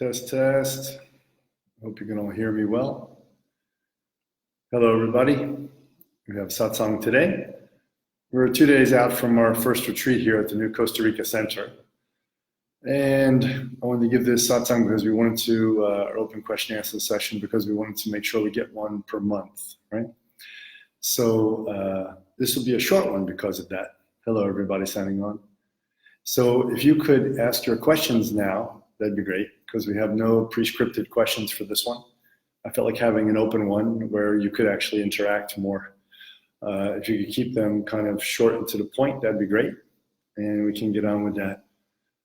Test, test. Hope you can all hear me well. Hello, everybody. We have satsang today. We're 2 days out from our first retreat here at the new Costa Rica Center. And I wanted to give this satsang because we wanted to, our open question answer session, because we wanted to make sure we get one per month, right? So this will be a short one because of that. Hello, everybody signing on. So if you could ask your questions now, that'd be great, because we have no pre-scripted questions for this one. I felt like having an open one where you could actually interact more. If you could keep them kind of short and to the point, that'd be great. And we can get on with that.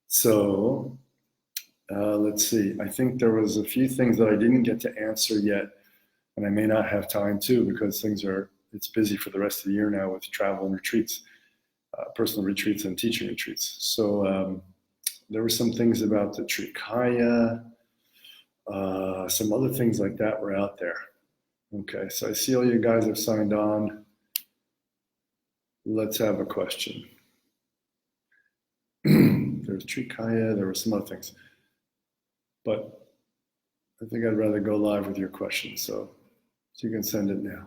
So let's see. I think there was a few things that I didn't get to answer yet, and I may not have time to, because it's busy for the rest of the year now with travel and retreats, personal retreats and teaching retreats. So there were some things about the Trikaya, some other things like that were out there. Okay, so I see all you guys have signed on. Let's have a question. There's Trikaya, there were some other things. But I think I'd rather go live with your questions, so you can send it now.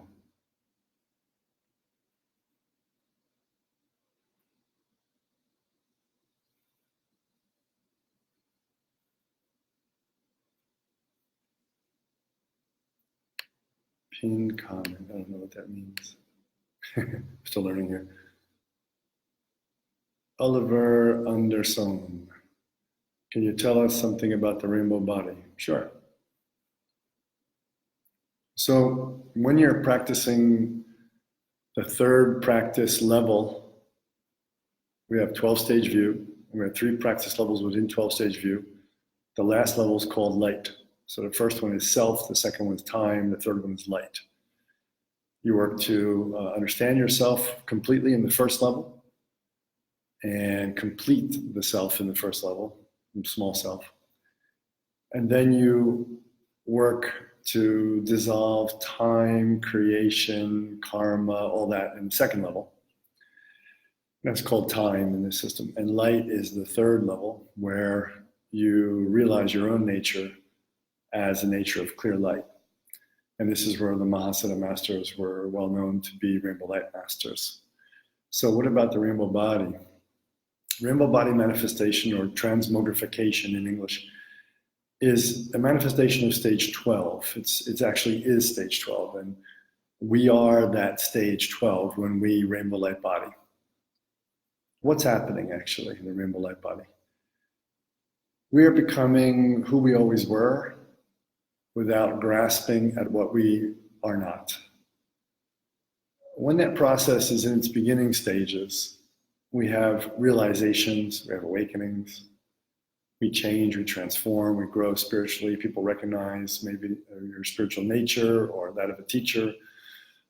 Pin comment, I don't know what that means. Still learning here. Oliver Anderson, can you tell us something about the rainbow body? Sure. So when you're practicing the third practice level, we have 12-stage view. We have 3 practice levels within 12-stage view. The last level is called light. So the first one is self, the second one is time, the third one is light. You work to understand yourself completely in the first level and complete the self in the first level, small self. And then you work to dissolve time, creation, karma, all that in the second level. That's called time in this system. And light is the third level, where you realize your own nature as a nature of clear light. And this is where the Mahasiddha masters were well known to be rainbow light masters. So what about the rainbow body? Rainbow body manifestation, or transmogrification in English, is a manifestation of stage 12. It actually is stage 12, and we are that stage 12 when we rainbow light body. What's happening actually in the rainbow light body? We are becoming who we always were, without grasping at what we are not. When that process is in its beginning stages, we have realizations, we have awakenings, we change, we transform, we grow spiritually. People recognize maybe your spiritual nature or that of a teacher.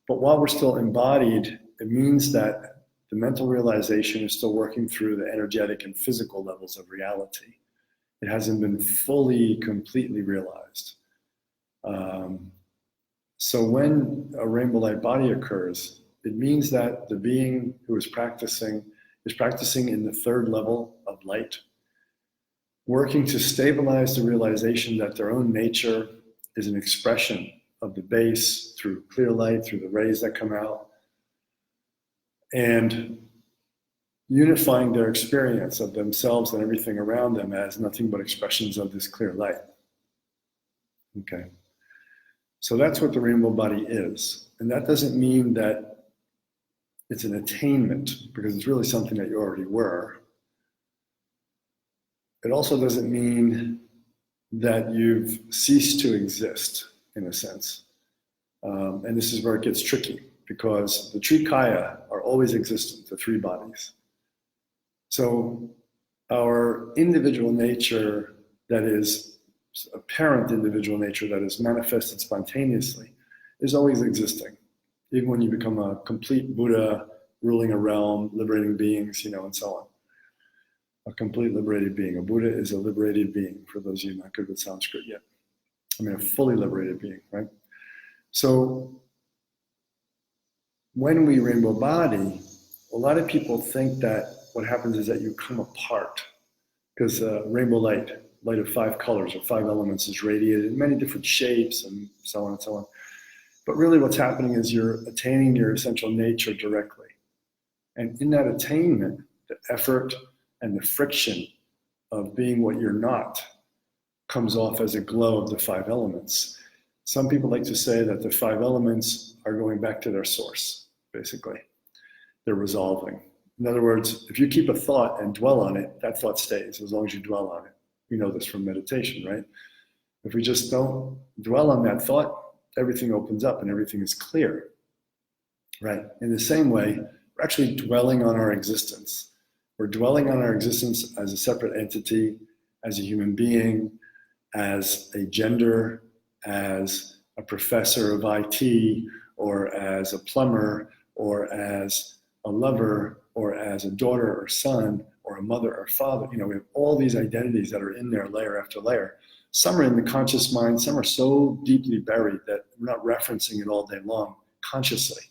But while we're still embodied, it means that the mental realization is still working through the energetic and physical levels of reality. It hasn't been fully, completely realized. So when a rainbow light body occurs, it means that the being who is practicing in the third level of light, working to stabilize the realization that their own nature is an expression of the base through clear light, through the rays that come out, and unifying their experience of themselves and everything around them as nothing but expressions of this clear light. Okay. So that's what the rainbow body is. And that doesn't mean that it's an attainment, because it's really something that you already were. It also doesn't mean that you've ceased to exist, in a sense. And this is where it gets tricky, because the Trikaya are always existent, the 3 bodies. So our individual nature, that is apparent individual nature that is manifested spontaneously, is always existing. Even when you become a complete Buddha, ruling a realm, liberating beings, and so on. A complete liberated being. A Buddha is a liberated being, for those of you not good with Sanskrit yet. I mean, a fully liberated being, right? So when we rainbow body, a lot of people think that what happens is that you come apart, because rainbow light, light of 5 colors or 5 elements is radiated in many different shapes and so on and so on. But really what's happening is you're attaining your essential nature directly. And in that attainment, the effort and the friction of being what you're not comes off as a glow of the 5 elements. Some people like to say that the 5 elements are going back to their source, basically. They're resolving. In other words, if you keep a thought and dwell on it, that thought stays as long as you dwell on it. We know this from meditation, right? If we just don't dwell on that thought, everything opens up and everything is clear, right? In the same way, we're actually dwelling on our existence. We're dwelling on our existence as a separate entity, as a human being, as a gender, as a professor of IT, or as a plumber, or as a lover, or as a daughter or son, or a mother or father. You know, we have all these identities that are in there layer after layer. Some are in the conscious mind, some are so deeply buried that we're not referencing it all day long consciously.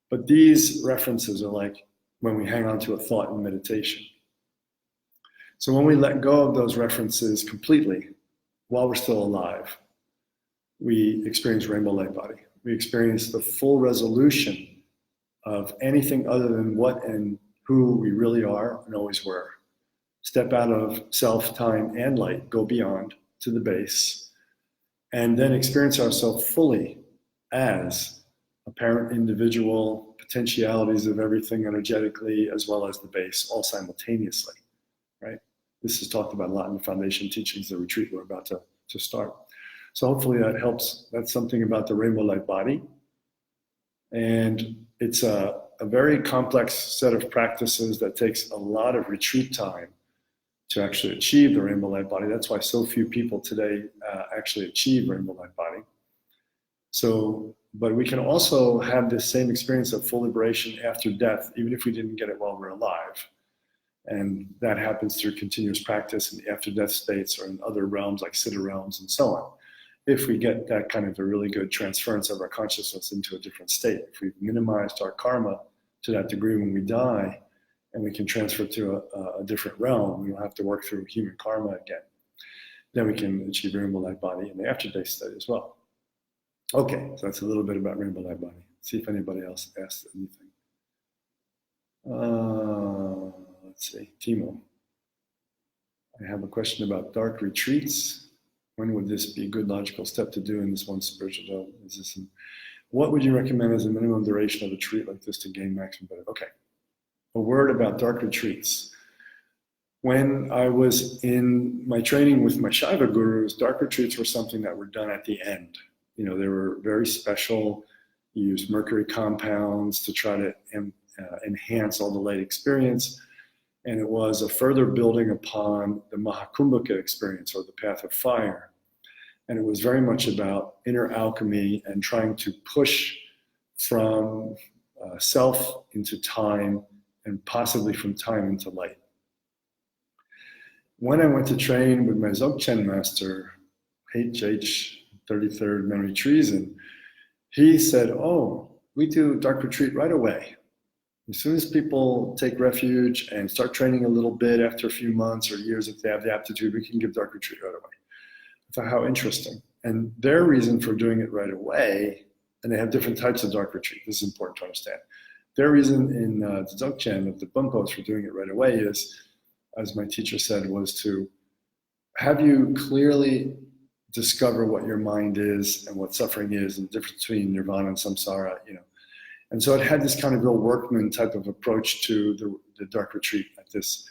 But these references are like when we hang on to a thought in meditation. So when we let go of those references completely, while we're still alive, we experience rainbow light body. We experience the full resolution of anything other than what and who we really are and always were. Step out of self, time, and light, go beyond to the base, and then experience ourselves fully as apparent individual potentialities of everything energetically, as well as the base, all simultaneously, right? This is talked about a lot in the foundation teachings, the retreat we're about to start. So hopefully that helps. That's something about the rainbow light body. And it's a very complex set of practices that takes a lot of retreat time to actually achieve the rainbow light body. That's why so few people today actually achieve rainbow light body. So, but we can also have this same experience of full liberation after death, even if we didn't get it while we're alive. And that happens through continuous practice in the after-death states or in other realms like Siddha realms and so on. If we get that kind of a really good transference of our consciousness into a different state, if we've minimized our karma to that degree when we die, and we can transfer to a different realm, we don't have to work through human karma again, then we can achieve rainbow light body in the after-death state as well. Okay, so that's a little bit about rainbow light body. See if anybody else asked anything. Let's see, Timo. I have a question about dark retreats. When would this be a good logical step to do in this one spiritual development? What would you recommend as a minimum duration of a retreat like this to gain maximum benefit? Okay, a word about dark retreats. When I was in my training with my Shiva gurus, dark retreats were something that were done at the end. You know, they were very special. You used mercury compounds to try to enhance all the light experience. And it was a further building upon the Mahakumbhaka experience, or the path of fire. And it was very much about inner alchemy and trying to push from self into time, and possibly from time into light. When I went to train with my Dzogchen master, HH 33rd Memory Treason, he said, oh, we do dark retreat right away. As soon as people take refuge and start training a little bit after a few months or years, if they have the aptitude, we can give dark retreat right away. I thought, how interesting. And their reason for doing it right away, and they have different types of dark retreat, this is important to understand. Their reason in the Dzogchen of the Bumpos for doing it right away is, as my teacher said, was to have you clearly discover what your mind is and what suffering is, and the difference between nirvana and samsara, you know. And so it had this kind of real workman type of approach to the dark retreat at this,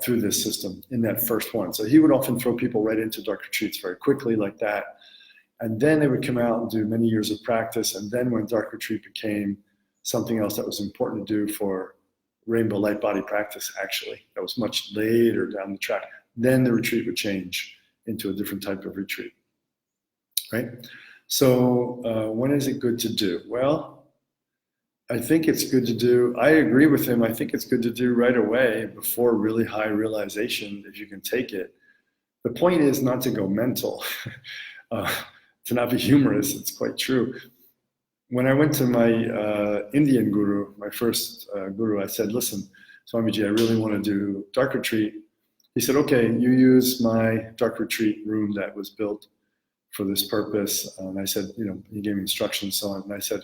through this system in that first one. So he would often throw people right into dark retreats very quickly like that. And then they would come out and do many years of practice. And then when dark retreat became something else that was important to do for rainbow light body practice, actually, that was much later down the track, then the retreat would change into a different type of retreat, right? So when is it good to do? Well, I think it's good to do, I agree with him, I think it's good to do right away before really high realization, if you can take it. The point is not to go mental, to not be humorous, it's quite true. When I went to my Indian guru, my first guru, I said, listen, Swamiji, I really want to do dark retreat. he said, okay, you use my dark retreat room that was built for this purpose. And I said, he gave me instructions on it. And I said,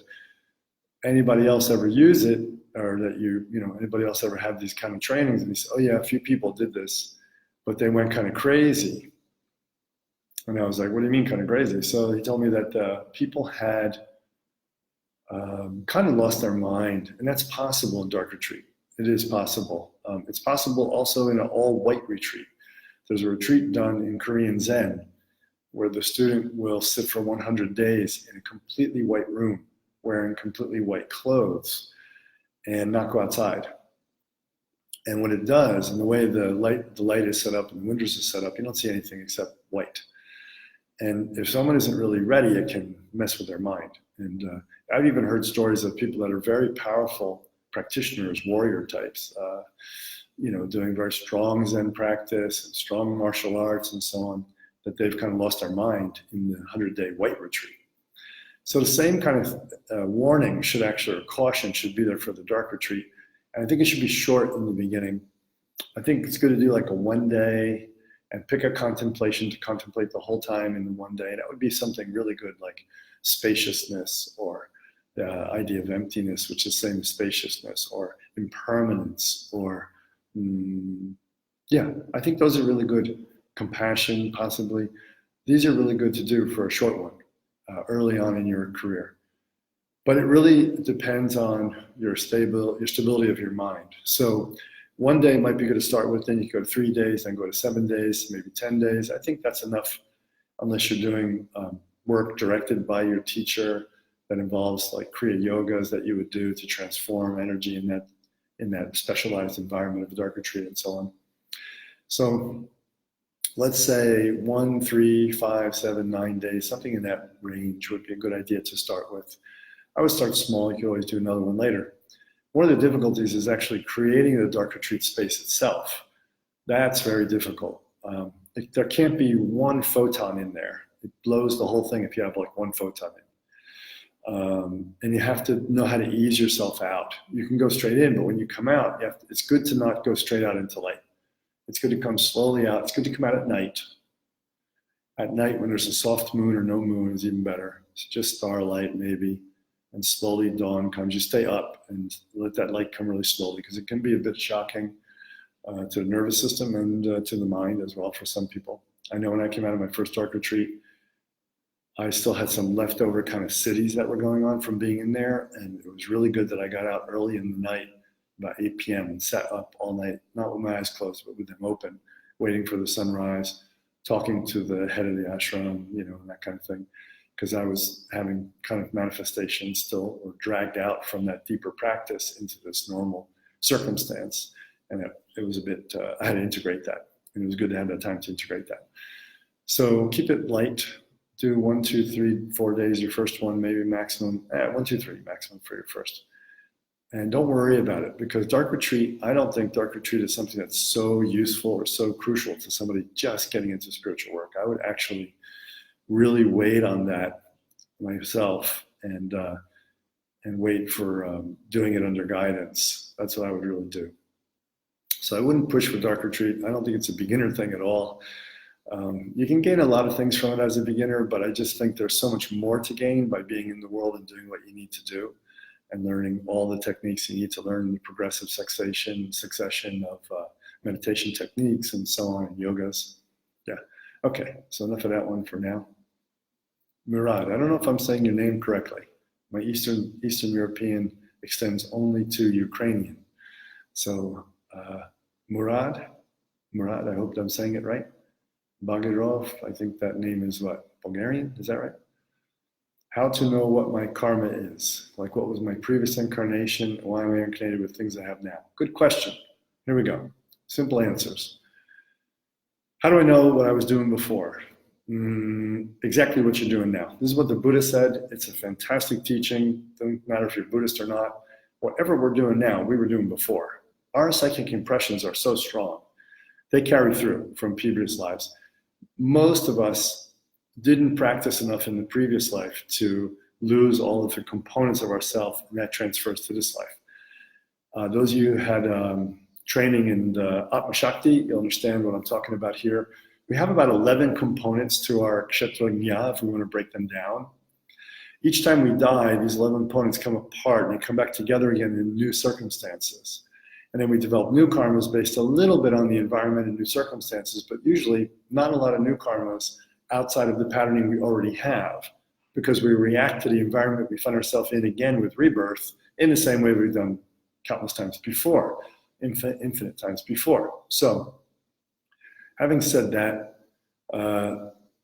anybody else ever use it, or that anybody else ever have these kind of trainings? And he said, oh yeah, a few people did this, but they went kind of crazy. And I was like, what do you mean kind of crazy? So he told me that people had kind of lost their mind, and that's possible in dark retreat. It is possible. It's possible also in an all-white retreat. There's a retreat done in Korean Zen where the student will sit for 100 days in a completely white room, wearing completely white clothes, and not go outside. And what it does, and the way the light is set up and the windows are set up, you don't see anything except white. And if someone isn't really ready, it can mess with their mind. And I've even heard stories of people that are very powerful practitioners, warrior types, doing very strong Zen practice, and strong martial arts and so on, that they've kind of lost their mind in the 100-day white retreat. So the same kind of warning should actually, or caution should be there for the dark retreat. And I think it should be short in the beginning. I think it's good to do like a 1 day and pick a contemplation to contemplate the whole time in the 1 day. That would be something really good, like spaciousness, or the idea of emptiness, which is the same as spaciousness, or impermanence, or I think those are really good. Compassion, possibly. These are really good to do for a short one, early on in your career. But it really depends on your stability of your mind. So 1 day might be good to start with, then you go to 3 days, then go to 7 days, maybe 10 days. I think that's enough, unless you're doing work directed by your teacher that involves like Kriya yogas that you would do to transform energy in that specialized environment of a dark retreat and so on. So let's say 1, 3, 5, 7, 9 days, something in that range would be a good idea to start with. I would start small. You can always do another one later. One of the difficulties is actually creating the dark retreat space itself. That's very difficult. There can't be one photon in there. It blows the whole thing if you have like one photon in. And you have to know how to ease yourself out. You can go straight in, but when you come out, it's good to not go straight out into light. It's good to come slowly out. It's good to come out at night. At night, when there's a soft moon or no moon, is even better. It's just starlight maybe, and slowly dawn comes. You stay up and let that light come really slowly, because it can be a bit shocking to the nervous system and to the mind as well for some people. I know when I came out of my first dark retreat, I still had some leftover kind of cities that were going on from being in there, and it was really good that I got out early in the night, about 8 p.m. and sat up all night, not with my eyes closed, but with them open, waiting for the sunrise, talking to the head of the ashram, and that kind of thing, because I was having kind of manifestations still, or dragged out from that deeper practice into this normal circumstance. And it was a bit, I had to integrate that. And it was good to have that time to integrate that. So keep it light. Do 1, 2, 3, 4 days, your first one, maybe maximum, 1, 2, 3 maximum for your first. And don't worry about it, because dark retreat, I don't think dark retreat is something that's so useful or so crucial to somebody just getting into spiritual work. I would actually really wait on that myself and wait for doing it under guidance. That's what I would really do. So I wouldn't push for dark retreat. I don't think it's a beginner thing at all. You can gain a lot of things from it as a beginner, but I just think there's so much more to gain by being in the world and doing what you need to do, and learning all the techniques you need to learn, the progressive succession of meditation techniques and so on, and yogas. Yeah, okay, so enough of that one for now. Murad, I don't know if I'm saying your name correctly. My Eastern European extends only to Ukrainian. So Murad, I hope I'm saying it right. Bagirov, I think that name is what, Bulgarian, is that right? How to know what my karma is, like what was my previous incarnation, why am I incarnated with things I have now? Good question. Here we go. Simple answers. How do I know what I was doing before? Exactly what you're doing now. This is what the Buddha said. It's a fantastic teaching. Doesn't matter if you're Buddhist or not. Whatever we're doing now, we were doing before. Our psychic impressions are so strong. They carry through from previous lives. Most of us didn't practice enough in the previous life to lose all of the components of ourself, and that transfers to this life. Those of you who had training in Atma Shakti, you'll understand what I'm talking about here. We have about 11 components to our Kshetra Gnya if we want to break them down. Each time we die, these 11 components come apart and they come back together again in new circumstances. And then we develop new karmas based a little bit on the environment and new circumstances, but usually not a lot of new karmas outside of the patterning we already have, because we react to the environment we find ourselves in again with rebirth in the same way we've done countless times before, infinite times before. So, having said that,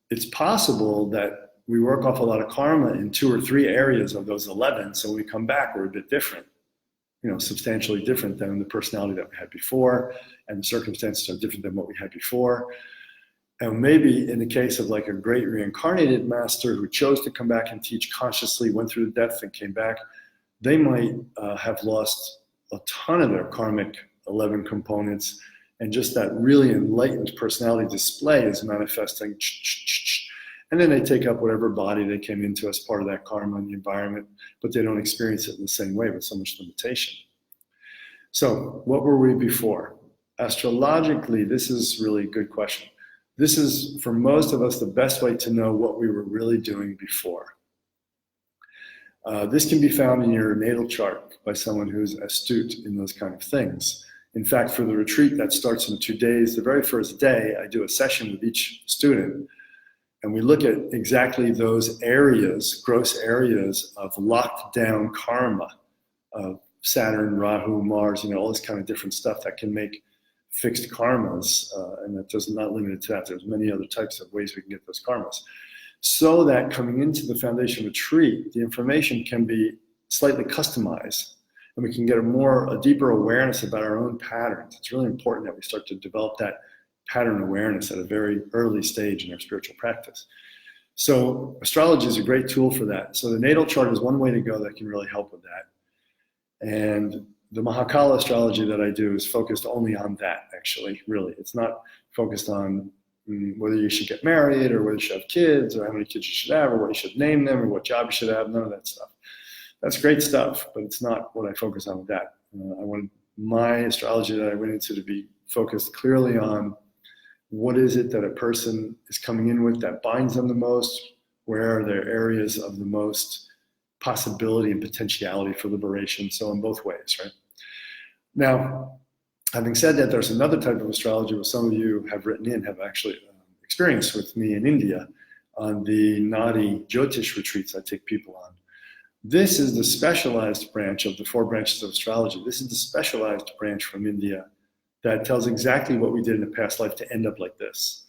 it's possible that we work off a lot of karma in 2 or 3 areas of those 11, so when we come back, we're a bit different, substantially different than the personality that we had before, and the circumstances are different than what we had before. And maybe in the case of like a great reincarnated master who chose to come back and teach consciously, went through the death and came back, they might have lost a ton of their karmic 11 components, and just that really enlightened personality display is manifesting. And then they take up whatever body they came into as part of that karma in the environment, but they don't experience it in the same way with so much limitation. So what were we before? Astrologically, this is really a good question. This is, for most of us, the best way to know what we were really doing before. This can be found in your natal chart by someone who's astute in those kind of things. In fact, for the retreat that starts in 2 days, the very first day, I do a session with each student, and we look at exactly those areas, gross areas of locked down karma, of Saturn, Rahu, Mars, all this kind of different stuff that can make fixed karmas, and that does not limit it to that. There's many other types of ways we can get those karmas. So that coming into the foundation retreat, the information can be slightly customized, and we can get a deeper awareness about our own patterns. It's really important that we start to develop that pattern awareness at a very early stage in our spiritual practice. So astrology is a great tool for that. So the natal chart is one way to go that can really help with that. And the Mahakala astrology that I do is focused only on that, actually, really. It's not focused on whether you should get married or whether you should have kids or how many kids you should have or what you should name them or what job you should have, none of that stuff. That's great stuff, but it's not what I focus on with that. I wanted my astrology that I went into to be focused clearly on what is it that a person is coming in with that binds them the most, where are their areas of the most possibility and potentiality for liberation, so in both ways, right? Now, having said that, there's another type of astrology which some of you have written in, have actually experienced with me in India on the Nadi Jyotish retreats I take people on. This is the specialized branch of the 4 branches of astrology. This is the specialized branch from India that tells exactly what we did in a past life to end up like this.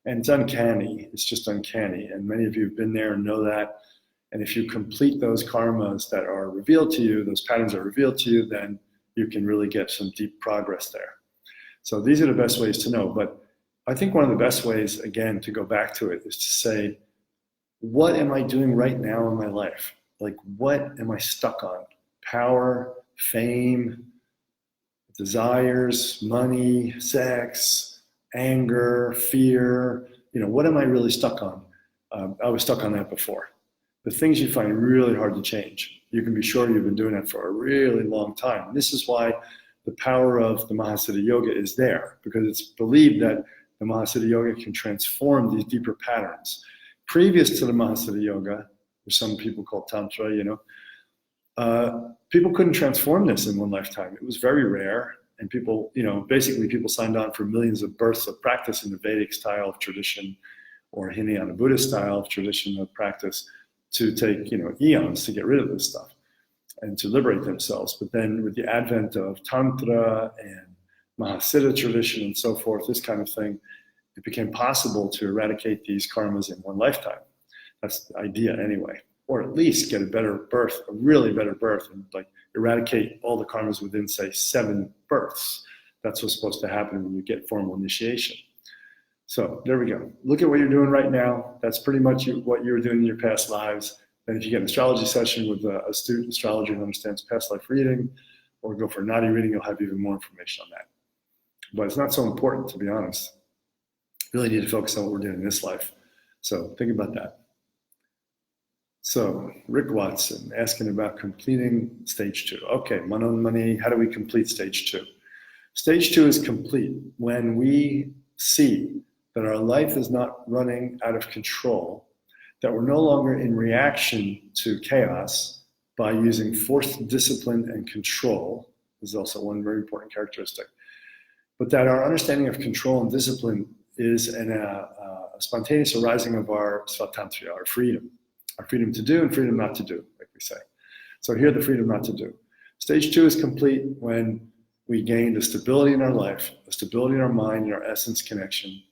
And it's uncanny, it's just uncanny. And many of you have been there and know that. And if you complete those karmas that are revealed to you, those patterns are revealed to you, then you can really get some deep progress there. So these are the best ways to know. But I think one of the best ways, again, to go back to it is to say, what am I doing right now in my life? Like, what am I stuck on? Power, fame, desires, money, sex, anger, fear, what am I really stuck on? I was stuck on that before. The things you find really hard to change. You can be sure you've been doing that for a really long time. And this is why the power of the Mahasiddha Yoga is there, because it's believed that the Mahasiddha Yoga can transform these deeper patterns. Previous to the Mahasiddha Yoga, which some people call Tantra, people couldn't transform this in one lifetime. It was very rare. And people, basically people signed on for millions of births of practice in the Vedic style of tradition or Hinayana Buddhist style of tradition of practice to take, eons to get rid of this stuff and to liberate themselves. But then with the advent of Tantra and Mahasiddha tradition and so forth, this kind of thing, it became possible to eradicate these karmas in one lifetime. That's the idea anyway. Or at least get a better birth, a really better birth, and like eradicate all the karmas within, say, 7 births. That's what's supposed to happen when you get formal initiation. So there we go. Look at what you're doing right now. That's pretty much what you were doing in your past lives. Then if you get an astrology session with a astute astrologer who understands past life reading, or go for a Nadi reading, you'll have even more information on that. But it's not so important, to be honest. You really need to focus on what we're doing in this life. So think about that. So Rick Watson asking about completing stage 2. Okay, Manon Mani, how do we complete stage 2? Stage 2 is complete when we see that our life is not running out of control, that we're no longer in reaction to chaos by using forced discipline and control. This is also one very important characteristic. But that our understanding of control and discipline is a spontaneous arising of our svatantriya, our freedom to do and freedom not to do, like we say. So here, the freedom not to do. Stage 2 is complete when we gain the stability in our life, the stability in our mind, in our essence connection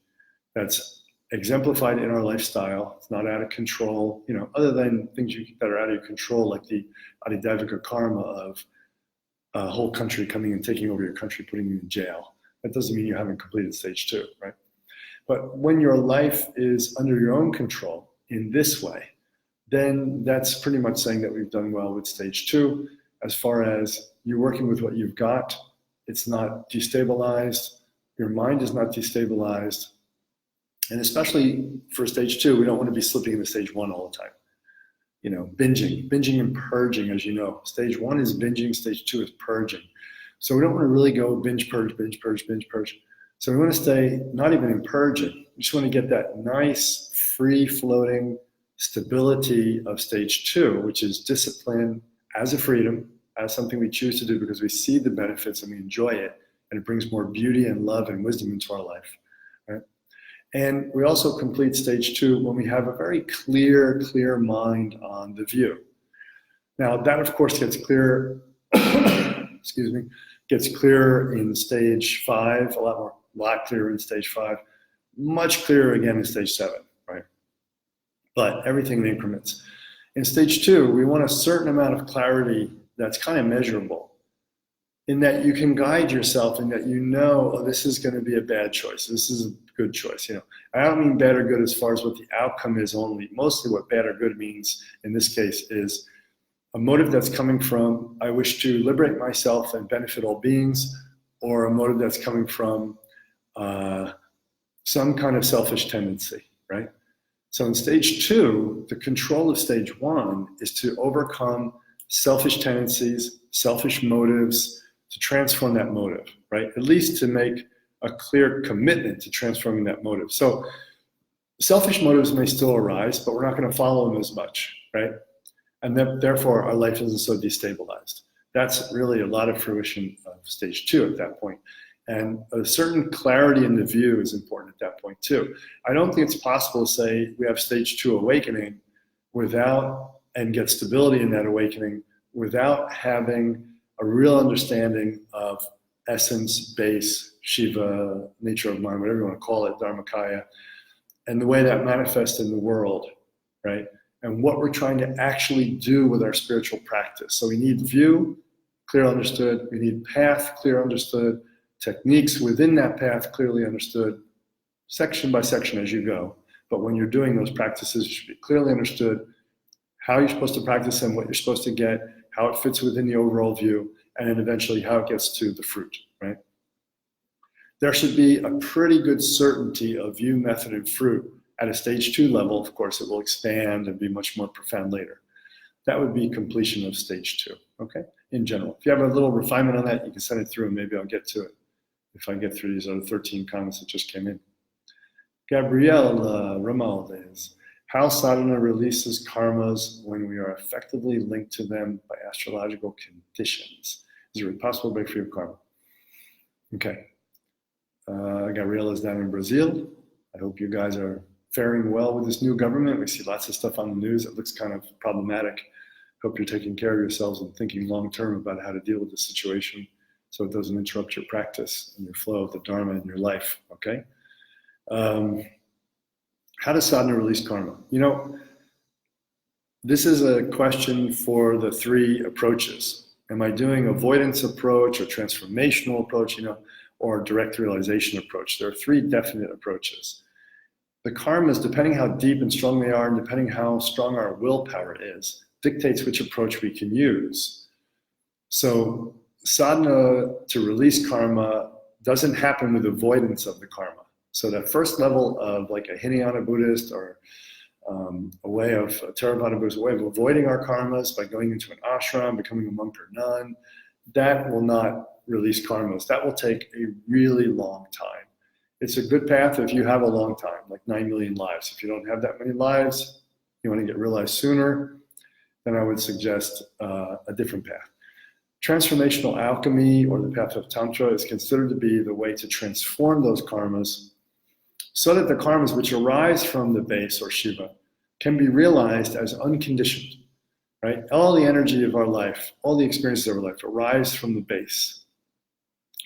that's exemplified in our lifestyle. It's not out of control, other than things that are out of your control, like the adidavika karma of a whole country coming and taking over your country, putting you in jail. That doesn't mean you haven't completed stage 2, right? But when your life is under your own control in this way, then that's pretty much saying that we've done well with stage 2. As far as you're working with what you've got, it's not destabilized, your mind is not destabilized. And especially for stage 2, we don't want to be slipping into stage 1 all the time. Binging and purging, as you know. Stage 1 is binging, stage 2 is purging. So we don't want to really go binge, purge. So we want to stay not even in purging. We just want to get that nice, free-floating stability of stage 2, which is discipline as a freedom, as something we choose to do because we see the benefits and we enjoy it, and it brings more beauty and love and wisdom into our life, right? And we also complete stage 2 when we have a very clear mind on the view. Now that, of course, gets clearer, gets clearer in stage 5, a lot clearer in stage 5, much clearer again in stage 7, right? But everything in increments. In stage 2, we want a certain amount of clarity that's kind of measurable, in that you can guide yourself, in that this is going to be a bad choice, this is a good choice. I don't mean bad or good as far as what the outcome is only. Mostly what bad or good means in this case is a motive that's coming from, I wish to liberate myself and benefit all beings, or a motive that's coming from some kind of selfish tendency, right? So in stage 2, the control of stage 1 is to overcome selfish tendencies, selfish motives, to transform that motive, right? At least to make a clear commitment to transforming that motive. So selfish motives may still arise, but we're not going to follow them as much, right? And therefore, our life isn't so destabilized. That's really a lot of fruition of stage 2 at that point. And a certain clarity in the view is important at that point too. I don't think it's possible to say we have stage 2 awakening and get stability in that awakening without having a real understanding of essence, base, Shiva, nature of mind, whatever you want to call it, Brahmacharya, and the way that manifests in the world, right? And what we're trying to actually do with our spiritual practice. So we need view, clear understood. We need path, clear understood. Techniques within that path, clearly understood, section by section as you go. But when you're doing those practices, you should be clearly understood how you're supposed to practice them, what you're supposed to get, how it fits within the overall view, and then eventually how it gets to the fruit, right? There should be a pretty good certainty of view, method, and fruit at a stage 2 level. Of course, it will expand and be much more profound later. That would be completion of stage 2, okay? In general. If you have a little refinement on that, you can send it through and maybe I'll get to it if I get through these other 13 comments that just came in. Gabrielle Ramaldes, how sadhana releases karmas when we are effectively linked to them by astrological conditions. Is it possible to break free of karma? Okay. Gabrielle is down in Brazil. I hope you guys are faring well with this new government. We see lots of stuff on the news. It looks kind of problematic. Hope you're taking care of yourselves and thinking long-term about how to deal with this situation so it doesn't interrupt your practice and your flow of the Dharma in your life, okay? How does sadhana release karma? This is a question for the 3 approaches. Am I doing avoidance approach or transformational approach, or direct realization approach? There are 3 definite approaches. The karmas, depending how deep and strong they are, and depending how strong our willpower is, dictates which approach we can use. So sadhana to release karma doesn't happen with avoidance of the karma. So that first level of like a Hinayana Buddhist or a way of a Theravada Buddhist, a way of avoiding our karmas by going into an ashram, becoming a monk or nun, that will not release karmas. That will take a really long time. It's a good path if you have a long time, like 9 million lives. If you don't have that many lives, you want to get realized sooner, then I would suggest a different path. Transformational alchemy, or the path of Tantra, is considered to be the way to transform those karmas so that the karmas which arise from the base, or Shiva, can be realized as unconditioned, right? All the energy of our life, all the experiences of our life arise from the base,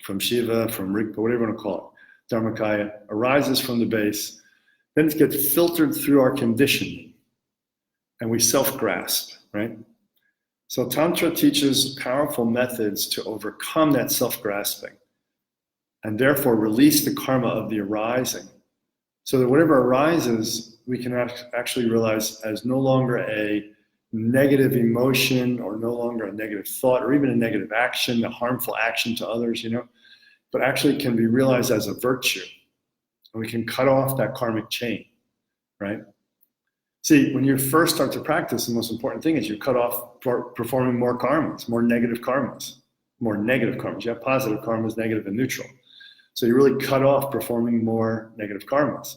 from Shiva, from Rigpa, whatever you want to call it. Dharmakaya arises from the base, then it gets filtered through our conditioning, and we self-grasp, right? So Tantra teaches powerful methods to overcome that self-grasping and therefore release the karma of the arising, so that whatever arises, we can actually realize as no longer a negative emotion, or no longer a negative thought, or even a negative action, a harmful action to others, but actually can be realized as a virtue. And we can cut off that karmic chain, right? See, when you first start to practice, the most important thing is you cut off performing more karmas, more negative karmas. You have positive karmas, negative and neutral. So you really cut off performing more negative karmas.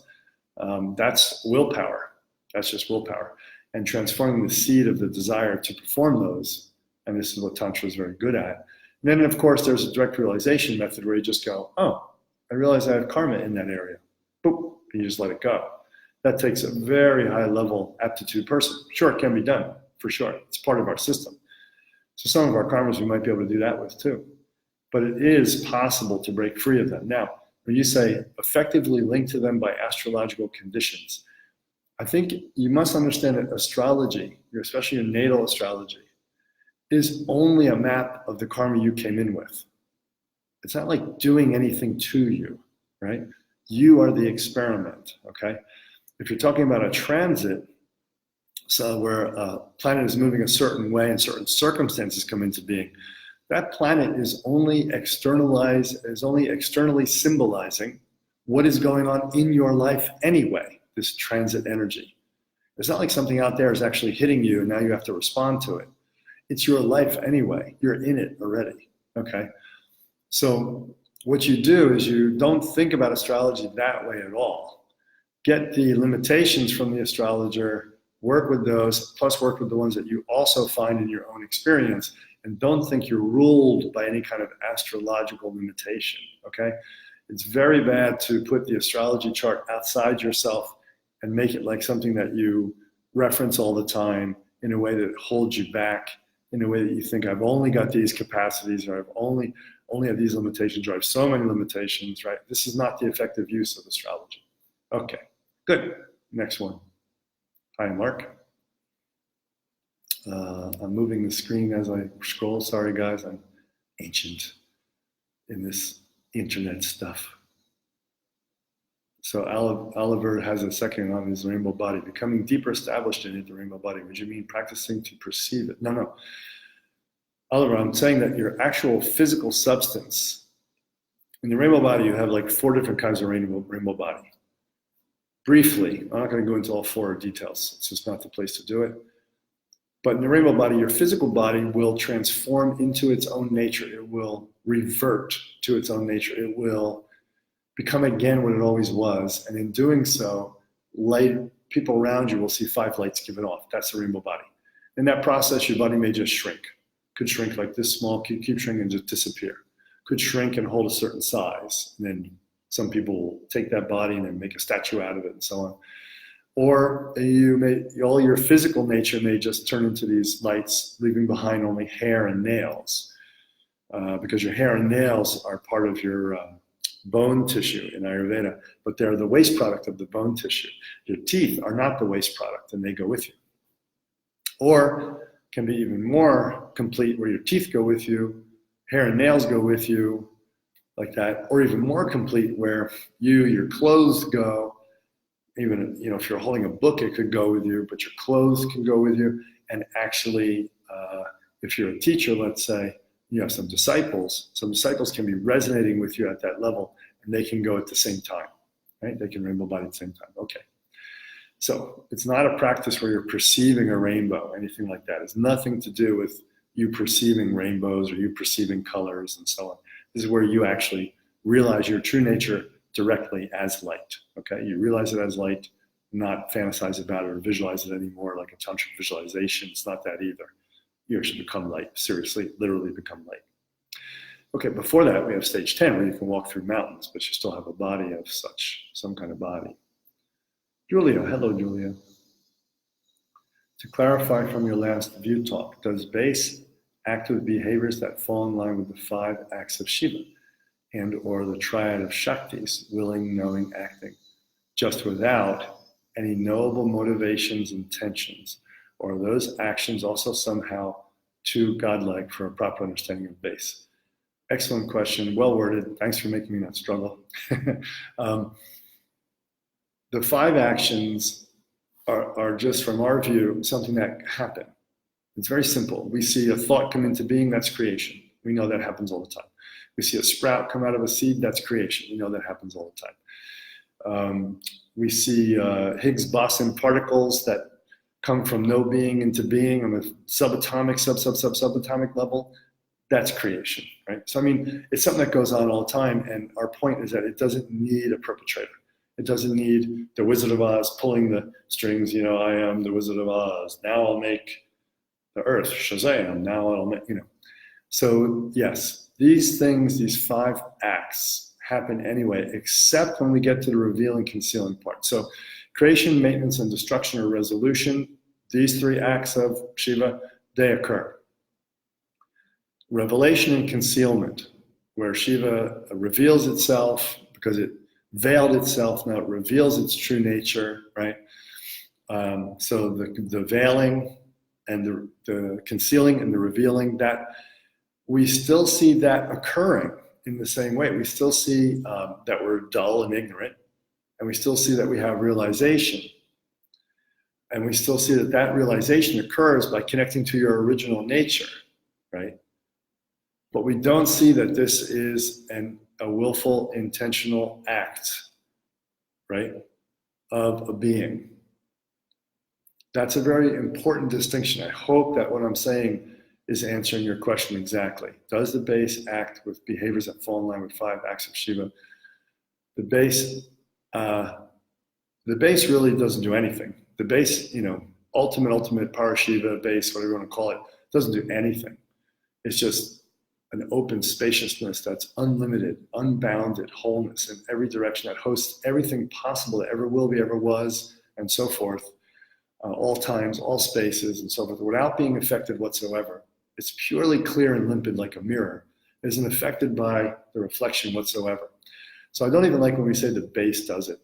That's willpower. That's just willpower. And transforming the seed of the desire to perform those. And this is what Tantra is very good at. And then, of course, there's a direct realization method where you just go, oh, I realize I have karma in that area. Boop, and you just let it go. That takes a very high level aptitude person. Sure, it can be done, for sure. It's part of our system. So some of our karmas we might be able to do that with too. But it is possible to break free of them. Now, when you say effectively linked to them by astrological conditions, I think you must understand that astrology, especially your natal astrology, is only a map of the karma you came in with. It's not like doing anything to you, right? You are the experiment, okay? If you're talking about a transit, so where a planet is moving a certain way and certain circumstances come into being, that planet is only externally symbolizing what is going on in your life anyway, this transit energy. It's not like something out there is actually hitting you and now you have to respond to it. It's your life anyway. You're in it already, okay? So what you do is you don't think about astrology that way at all. Get the limitations from the astrologer, work with those, plus work with the ones that you also find in your own experience, and don't think you're ruled by any kind of astrological limitation, okay? It's very bad to put the astrology chart outside yourself and make it like something that you reference all the time in a way that holds you back, in a way that you think, I've only got these capacities, or I've only have these limitations, or I have so many limitations, right? This is not the effective use of astrology. Okay, good. Next one. Hi, Mark. I'm moving the screen as I scroll. Sorry, guys, I'm ancient in this internet stuff. So Oliver has a second on his rainbow body. Becoming deeper established in it, the rainbow body. Would you mean practicing to perceive it? No. Oliver, I'm saying that your actual physical substance, in the rainbow body, you have like 4 different kinds of rainbow body. Briefly, I'm not going to go into all 4 details. It's just not the place to do it. But in the rainbow body, your physical body will transform into its own nature. It will revert to its own nature. It will become again what it always was. And in doing so, people around you will see 5 lights given off. That's the rainbow body. In that process, your body may just shrink. Could shrink like this small, keep shrinking and just disappear. Could shrink and hold a certain size. And then some people will take that body and then make a statue out of it and so on. Or all your physical nature may just turn into these lights, leaving behind only hair and nails. Because your hair and nails are part of your bone tissue in Ayurveda, but they're the waste product of the bone tissue. Your teeth are not the waste product, and they go with you. Or can be even more complete, where your teeth go with you, hair and nails go with you, like that. Or even more complete, where your clothes go. Even if you're holding a book, it could go with you, but your clothes can go with you. And actually, if you're a teacher, let's say, you have some disciples can be resonating with you at that level, and they can go at the same time, right? They can rainbow body at the same time. Okay. So it's not a practice where you're perceiving a rainbow, anything like that. It's nothing to do with you perceiving rainbows or you perceiving colors and so on. This is where you actually realize your true nature directly as light. Okay, you realize it as light, not fantasize about it or visualize it anymore like a tantric visualization. It's not that either. You actually become light, seriously, literally become light. Okay, before that, we have stage 10, where you can walk through mountains, but you still have a body of some kind of body. Julia, hello, Julia. To clarify from your last view talk, does base act with behaviors that fall in line with the 5 acts of Shiva and or the triad of Shaktis, willing, knowing, acting, just without any knowable motivations, intentions, or are those actions also somehow too godlike for a proper understanding of base? Excellent question, well worded. Thanks for making me not struggle. The 5 actions are just, from our view, something that happen. It's very simple. We see a thought come into being, that's creation. We know that happens all the time. We see a sprout come out of a seed, that's creation. We know that happens all the time. We see Higgs boson particles that come from no being into being on the subatomic, subatomic level. That's creation, right? So, I mean, it's something that goes on all the time, and our point is that it doesn't need a perpetrator. It doesn't need the Wizard of Oz pulling the strings, you know, I am the Wizard of Oz. Now I'll make the earth, Shazam, now I'll make, you know. So, yes, these things, these 5 acts happen anyway, except when we get to the revealing, concealing part. So, creation, maintenance, and destruction or resolution, these 3 acts of Shiva, they occur. Revelation and concealment, where Shiva reveals itself because it veiled itself, now it reveals its true nature, right? So the veiling and the concealing and the revealing, that we still see that occurring in the same way. We still see that we're dull and ignorant, and we still see that we have realization. And we still see that that realization occurs by connecting to your original nature, right? But we don't see that this is a willful, intentional act, right, of a being. That's a very important distinction. I hope that what I'm saying is answering your question exactly. Does the base act with behaviors that fall in line with 5 acts of Shiva? The base really doesn't do anything. The base, you know, ultimate Parashiva base, whatever you want to call it, doesn't do anything. It's just an open spaciousness that's unlimited, unbounded wholeness in every direction that hosts everything possible that ever will be, ever was, and so forth, all times, all spaces, and so forth, without being affected whatsoever. It's purely clear and limpid like a mirror. It isn't affected by the reflection whatsoever. So I don't even like when we say the base does it.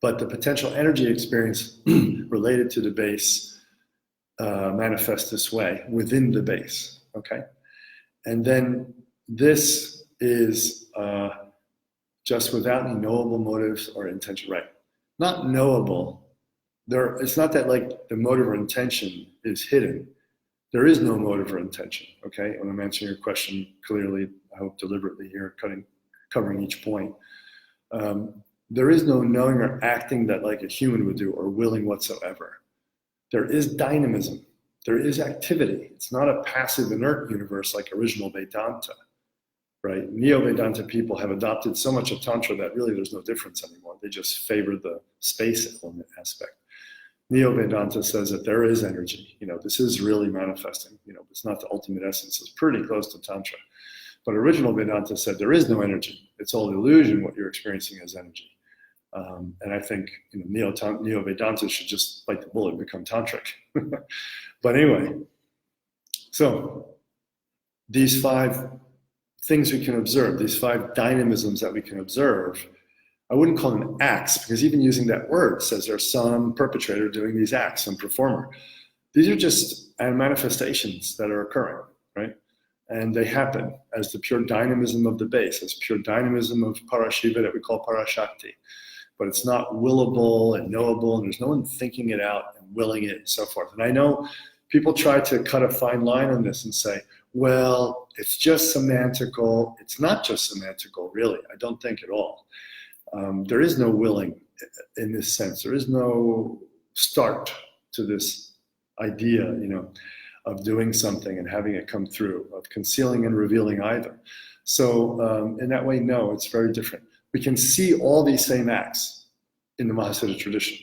But the potential energy experience related to the base manifests this way within the base, okay? And then this is just without any knowable motives or intention, right? Not knowable. It's not that like the motive or intention is hidden. There is no motive or intention, okay? When I'm answering your question clearly, I hope deliberately here, covering each point. There is no knowing or acting that like a human would do or willing whatsoever. There is dynamism. There is activity. It's not a passive, inert universe like original Vedanta, right? Neo-Vedanta people have adopted so much of Tantra that really there's no difference anymore. They just favor the space element aspect. Neo-Vedanta says that there is energy. You know, this is really manifesting. You know, it's not the ultimate essence. It's pretty close to Tantra. But original Vedanta said there is no energy. It's all illusion, what you're experiencing as energy. And I think, you know, Neo-Vedanta should just bite the bullet and become tantric. But anyway, so these 5 things we can observe, these 5 dynamisms that we can observe, I wouldn't call them acts, because even using that word says there's some perpetrator doing these acts, some performer. These are just manifestations that are occurring, right? And they happen as the pure dynamism of the base, as pure dynamism of Parashiva that we call Parashakti. But it's not willable and knowable, and there's no one thinking it out and willing it and so forth. And I know people try to cut a fine line on this and say, well, it's just semantical. It's not just semantical, really. I don't think at all. There is no willing in this sense. There is no start to this idea, you know, of doing something and having it come through, of concealing and revealing either. So in that way, no, it's very different. We can see all these same acts in the Mahasiddha tradition.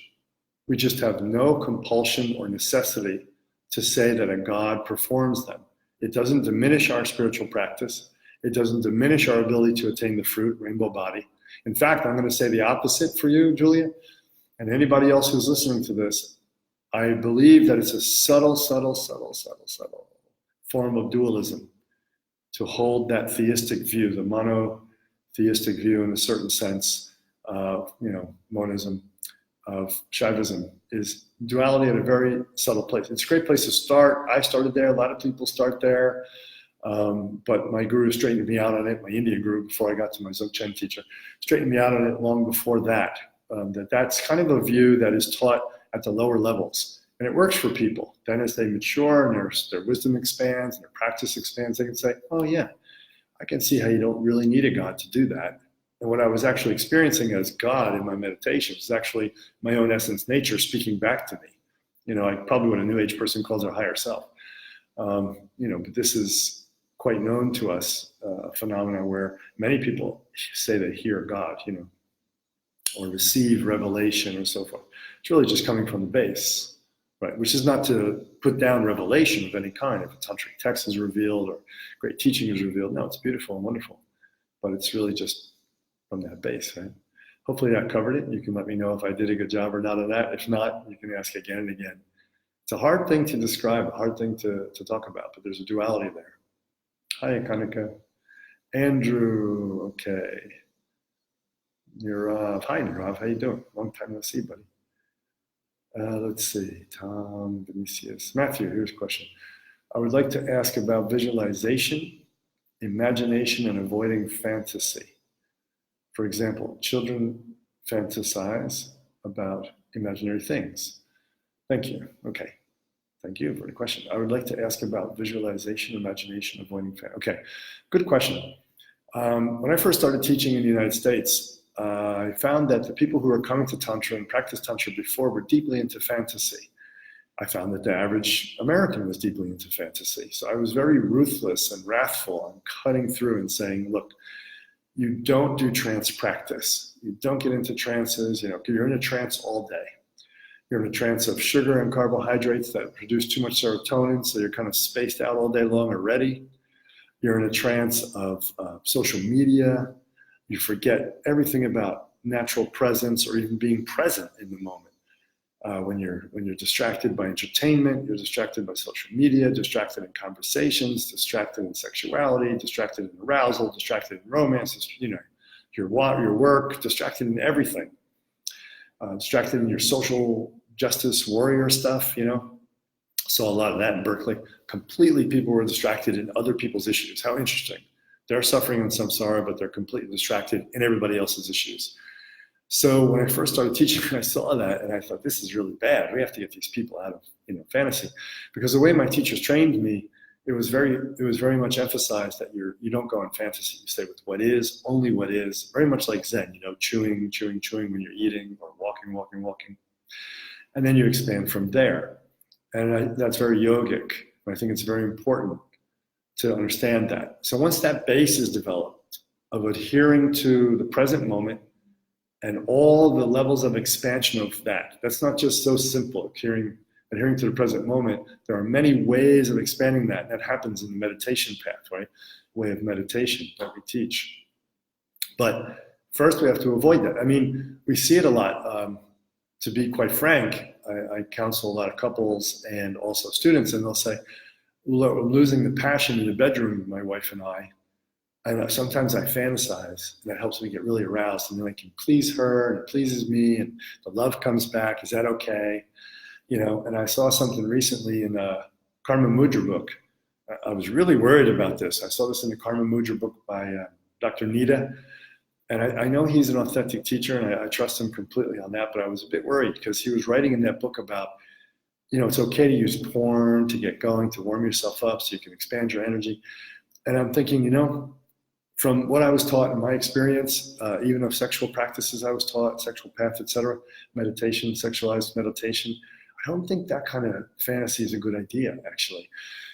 We just have no compulsion or necessity to say that a God performs them. It doesn't diminish our spiritual practice. It doesn't diminish our ability to attain the fruit, rainbow body. In fact, I'm going to say the opposite for you, Julia, and anybody else who's listening to this. I believe that it's a subtle form of dualism to hold that theistic view, the monotheistic view in a certain sense of, monism, of Shaivism, is duality at a very subtle place. It's a great place to start. I started there. A lot of people start there. But my guru straightened me out on it. My Indian guru, before I got to my Dzogchen teacher, straightened me out on it long before that. That's kind of a view that is taught at the lower levels. And it works for people. Then as they mature and their wisdom expands and their practice expands, they can say, oh yeah, I can see how you don't really need a God to do that. And what I was actually experiencing as God in my meditation was actually my own essence, nature speaking back to me. Like probably what a New Age person calls their higher self. But this is quite known to us, a phenomena where many people say they hear God, or receive revelation or so forth. It's really just coming from the base. Right, which is not to put down revelation of any kind. If a tantric text is revealed or great teaching is revealed, no, it's beautiful and wonderful. But it's really just from that base, right? Hopefully that covered it. You can let me know if I did a good job or not of that. If not, you can ask again and again. It's a hard thing to describe, a hard thing to talk about, but there's a duality there. Hi, Kanika. Andrew, okay. Nirav. Hi, Nirav. How you doing? Long time no see, buddy. Let's see, Tom, Vinicius. Matthew, here's a question. I would like to ask about visualization, imagination, and avoiding fantasy. For example, children fantasize about imaginary things. Thank you. Okay. Thank you for the question. I would like to ask about visualization, imagination, avoiding fantasy. Okay, good question. When I first started teaching in the United States, I found that the people who were coming to Tantra and practiced Tantra before were deeply into fantasy. I found that the average American was deeply into fantasy. So I was very ruthless and wrathful on cutting through and saying, look, you don't do trance practice. You don't get into trances. You're in a trance all day. You're in a trance of sugar and carbohydrates that produce too much serotonin, so you're kind of spaced out all day long already. You're in a trance of social media. You forget everything about natural presence or even being present in the moment. When you're distracted by entertainment, you're distracted by social media, distracted in conversations, distracted in sexuality, distracted in arousal, distracted in romance, your work, distracted in everything. Distracted in your social justice warrior stuff, Saw a lot of that in Berkeley. Completely people were distracted in other people's issues. How interesting. They're suffering in samsara, but they're completely distracted in everybody else's issues. So when I first started teaching, I saw that and I thought, this is really bad. We have to get these people out of fantasy. Because the way my teachers trained me, it was very much emphasized that you don't go in fantasy. You stay with what is, only what is, very much like Zen, chewing when you're eating or walking. And then you expand from there. And that's very yogic. I think it's very important to understand that. So once that base is developed of adhering to the present moment and all the levels of expansion of that's not just so simple, adhering to the present moment. There are many ways of expanding that. That happens in the meditation path, right? Way of meditation that we teach. But first we have to avoid that. I mean, we see it a lot. To be quite frank, I counsel a lot of couples and also students, and they'll say, we're losing the passion in the bedroom, my wife and I. And sometimes I fantasize, and that helps me get really aroused, and then I can please her, and it pleases me, and the love comes back. Is that okay? And I saw something recently in a Karma Mudra book. I was really worried about this. I saw this in the Karma Mudra book by Dr. Nida. And I know he's an authentic teacher, and I trust him completely on that, but I was a bit worried because he was writing in that book about, it's okay to use porn to get going, to warm yourself up so you can expand your energy. And I'm thinking, from what I was taught in my experience, even of sexual practices I was taught, sexual path, etc., meditation, sexualized meditation, I don't think that kind of fantasy is a good idea, actually,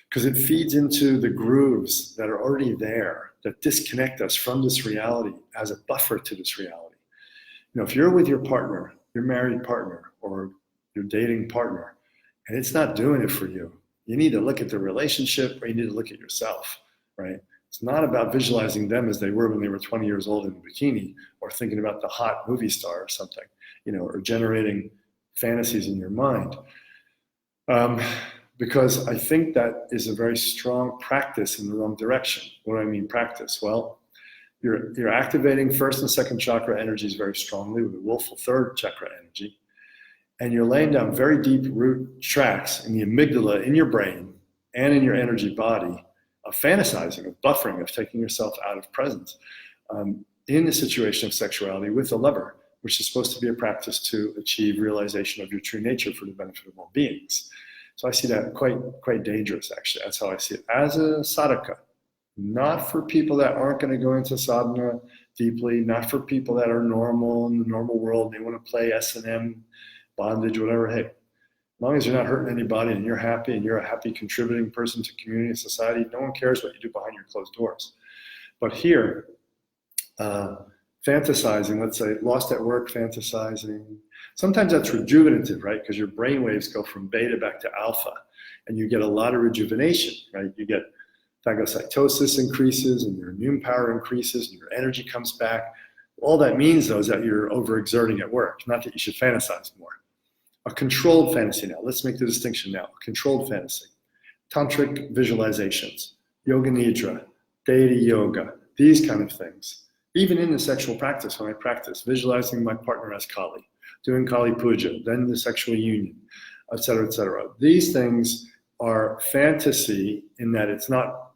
because it feeds into the grooves that are already there. that disconnect us from this reality as a buffer to this reality. If you're with your partner, your married partner, or your dating partner, and it's not doing it for you, you need to look at the relationship, or you need to look at yourself, right? It's not about visualizing them as they were when they were 20 years old in a bikini, or thinking about the hot movie star or something, or generating fantasies in your mind. Because I think that is a very strong practice in the wrong direction. What do I mean practice? Well, you're activating first and second chakra energies very strongly with a willful third chakra energy. And you're laying down very deep root tracks in the amygdala, in your brain, and in your energy body of fantasizing, of buffering, of taking yourself out of presence in the situation of sexuality with a lover, which is supposed to be a practice to achieve realization of your true nature for the benefit of all beings. So I see that quite dangerous, actually. That's how I see it. As a sadhaka, not for people that aren't going to go into sadhana deeply, not for people that are normal in the normal world, they want to play S&M, bondage, whatever. Hey, as long as you're not hurting anybody and you're happy and you're a happy contributing person to community and society, no one cares what you do behind your closed doors. But here, fantasizing, let's say, lost at work, fantasizing. Sometimes that's rejuvenative, right? Because your brain waves go from beta back to alpha, and you get a lot of rejuvenation, right? You get phagocytosis increases, and your immune power increases, and your energy comes back. All that means, though, is that you're overexerting at work, not that you should fantasize more. A controlled fantasy now. Let's make the distinction now. A controlled fantasy. Tantric visualizations, yoga nidra, deity yoga, these kind of things. Even in the sexual practice, when I practice, visualizing my partner as Kali, doing Kali Puja, then the sexual union, et cetera, et cetera. These things are fantasy in that it's not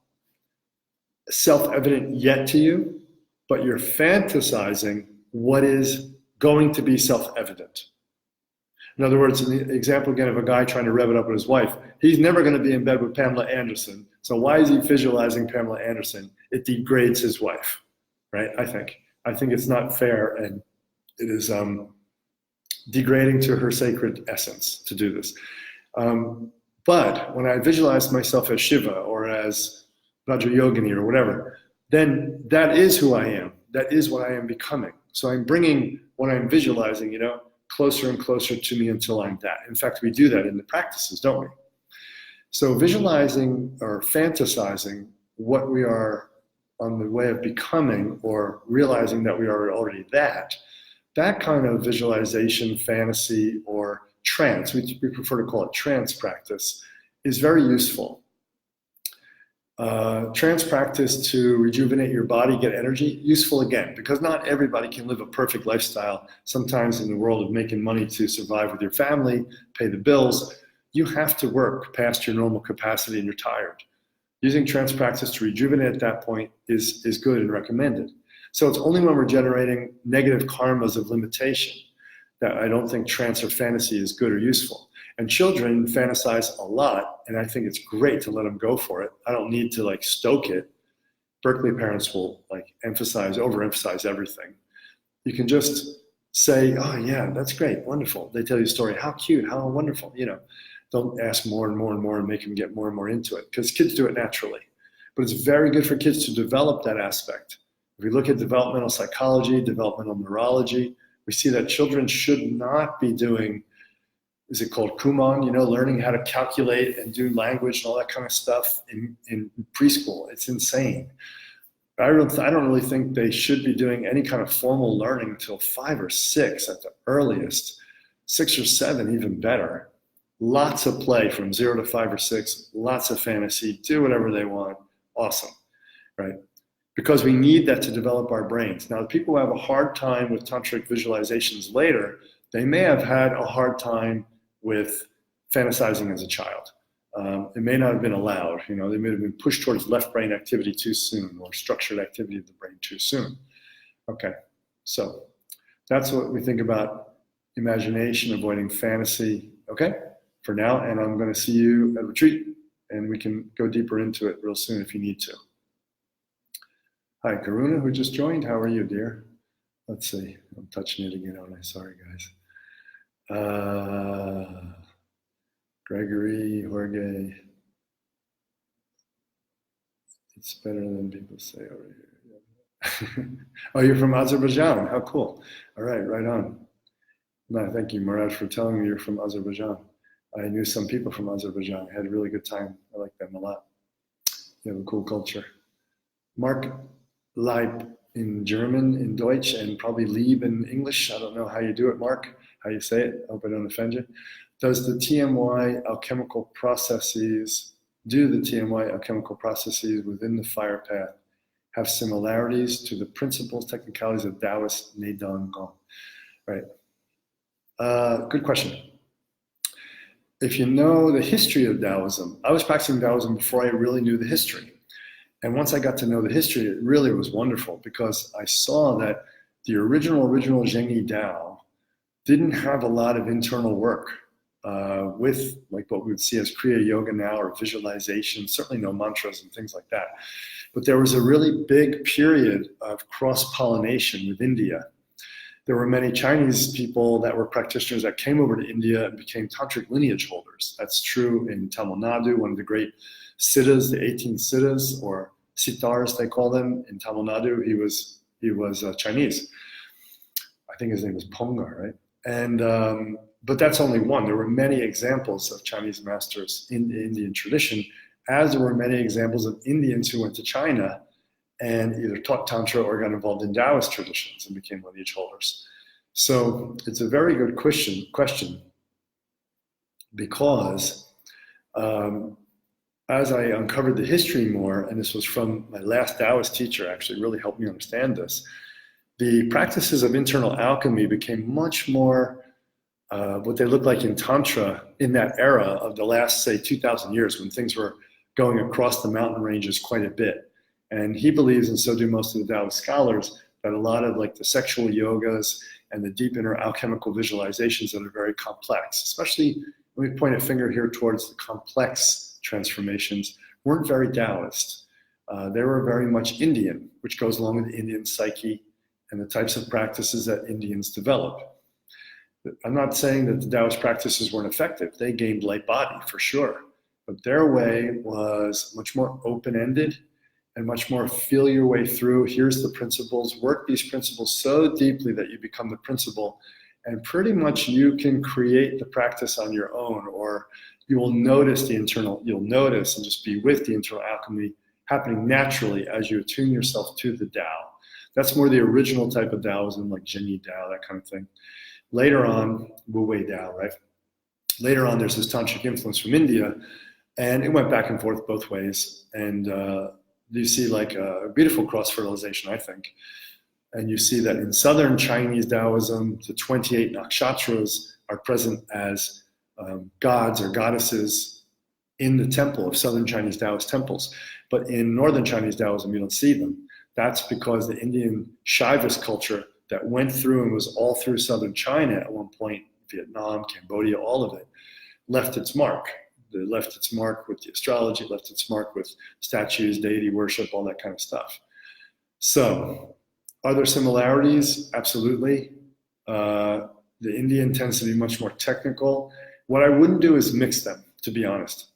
self-evident yet to you, but you're fantasizing what is going to be self-evident. In other words, in the example again of a guy trying to rev it up with his wife, he's never going to be in bed with Pamela Anderson. So why is he visualizing Pamela Anderson? It degrades his wife, right? I think it's not fair, and it is degrading to her sacred essence to do this. But when I visualize myself as Shiva or as Vajrayogini or whatever, then that is who I am. That is what I am becoming. So I'm bringing what I'm visualizing, closer and closer to me until I'm that. In fact, we do that in the practices, don't we? So visualizing or fantasizing what we are on the way of becoming, or realizing that we are already that kind of visualization, fantasy, or trance, we prefer to call it trance practice, is very useful. Trance practice to rejuvenate your body, get energy, useful again, because not everybody can live a perfect lifestyle. Sometimes in the world of making money to survive with your family, pay the bills, you have to work past your normal capacity and you're tired. Using trance practice to rejuvenate at that point is good and recommended. So it's only when we're generating negative karmas of limitation that I don't think trance or fantasy is good or useful. And children fantasize a lot, and I think it's great to let them go for it. I don't need to stoke it. Berkeley parents will overemphasize everything. You can just say, oh yeah, that's great, wonderful. They tell you a story, how cute, how wonderful, Don't ask more and more and more and make them get more and more into it, because kids do it naturally. But it's very good for kids to develop that aspect. If we look at developmental psychology, developmental neurology, we see that children should not be doing, is it called Kumon, learning how to calculate and do language and all that kind of stuff in preschool. It's insane. I don't really think they should be doing any kind of formal learning until 5 or 6 at the earliest, 6 or 7 even better. Lots of play from 0 to 5 or 6, lots of fantasy, do whatever they want, awesome, right? Because we need that to develop our brains. Now, the people who have a hard time with tantric visualizations later, they may have had a hard time with fantasizing as a child. It may not have been allowed. They may have been pushed towards left brain activity too soon, or structured activity of the brain too soon. Okay, so that's what we think about imagination, avoiding fantasy. Okay, for now, and I'm going to see you at retreat, and we can go deeper into it real soon if you need to. Hi, Karuna, who just joined. How are you, dear? Let's see. I'm touching it again, aren't I? Sorry, guys. Gregory, Jorge. It's better than people say over here. Oh, you're from Azerbaijan. How cool. All right, right on. No, thank you, Murad, for telling me you're from Azerbaijan. I knew some people from Azerbaijan. I had a really good time. I like them a lot. You have a cool culture. Mark Leib in German, in Deutsch, and probably Lieb in English. I don't know how you do it, Mark, how you say it. I hope I don't offend you. Do the TMY alchemical processes within the fire path have similarities to the principles, technicalities of Taoist Neidong Gong? Right. Good question. If you know the history of Taoism, I was practicing Taoism before I really knew the history. And once I got to know the history, it really was wonderful because I saw that the original Zhengyi Dao didn't have a lot of internal work with like what we would see as Kriya Yoga now or visualization, certainly no mantras and things like that. But there was a really big period of cross-pollination with India. There were many Chinese people that were practitioners that came over to India and became tantric lineage holders. That's true in Tamil Nadu, one of the great siddhas, the 18 siddhas, or sitars they call them in Tamil Nadu. He was Chinese. I think his name was Ponga, right? And but that's only one. There were many examples of Chinese masters in the Indian tradition, as there were many examples of Indians who went to China and either taught Tantra or got involved in Taoist traditions and became lineage holders. So it's a very good question because as I uncovered the history more, and this was from my last Taoist teacher, actually really helped me understand this, the practices of internal alchemy became much more what they looked like in Tantra in that era of the last, say, 2,000 years when things were going across the mountain ranges quite a bit. And he believes, and so do most of the Taoist scholars, that a lot of like the sexual yogas and the deep inner alchemical visualizations that are very complex, especially let me point a finger here towards the complex transformations, weren't very Taoist. They were very much Indian, which goes along with the Indian psyche and the types of practices that Indians develop. I'm not saying that the Taoist practices weren't effective. They gained light body for sure, but their way was much more open-ended and much more feel your way through. Here's the principles, work these principles so deeply that you become the principle, and pretty much you can create the practice on your own, or you will notice you'll notice and just be with the internal alchemy happening naturally as you attune yourself to the Tao. That's more the original type of Taoism, like Zhengyi Dao, that kind of thing. Later on, Wu Wei Dao, right? Later on, there's this tantric influence from India, and it went back and forth both ways. And you see like a beautiful cross-fertilization, I think. And you see that in southern Chinese Taoism, the 28 nakshatras are present as gods or goddesses in the temple of southern Chinese Taoist temples. But in northern Chinese Taoism, you don't see them. That's because the Indian Shaivist culture that went through and was all through southern China at one point, Vietnam, Cambodia, all of it, left its mark. It left its mark with the astrology, left its mark with statues, deity worship, all that kind of stuff. So, are there similarities? Absolutely. The Indian tends to be much more technical. What I wouldn't do is mix them, to be honest.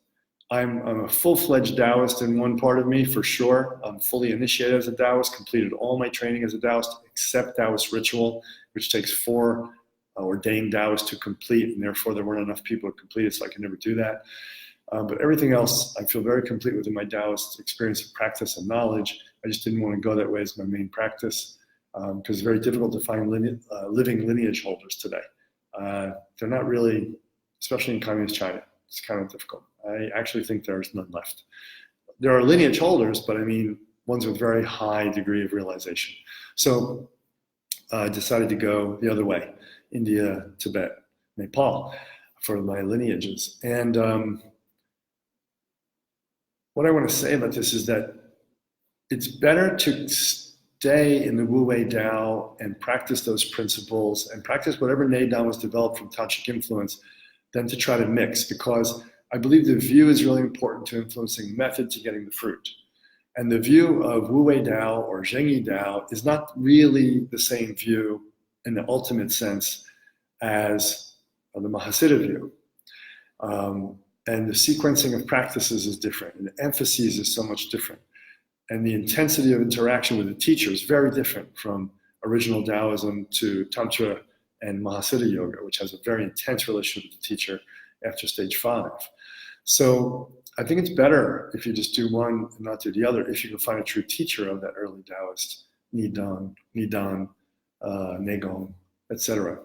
I'm a full-fledged Taoist in one part of me, for sure. I'm fully initiated as a Taoist, completed all my training as a Taoist, except Taoist ritual, which takes 4 ordained Taoists to complete, and therefore there weren't enough people to complete it, so I could never do that. But everything else, I feel very complete within my Taoist experience of practice and knowledge. I just didn't want to go that way as my main practice, because it's very difficult to find living lineage holders today. They're not really, especially in communist China, it's kind of difficult. I actually think there's none left. There are lineage holders, but I mean, ones with very high degree of realization. So I decided to go the other way, India, Tibet, Nepal, for my lineages. And what I want to say about this is that it's better to stay in the Wu Wei Dao and practice those principles and practice whatever Neidong was developed from Tantric influence than to try to mix, because I believe the view is really important to influencing method to getting the fruit. And the view of Wu Wei Dao or Zhengyi Dao is not really the same view in the ultimate sense as the Mahasiddha view. And the sequencing of practices is different, and the emphasis is so much different. And the intensity of interaction with the teacher is very different from original Daoism to Tantra and Mahasiddha Yoga, which has a very intense relationship with the teacher after stage 5. So I think it's better if you just do one and not do the other, if you can find a true teacher of that early Taoist, Nidan, Negong, etc.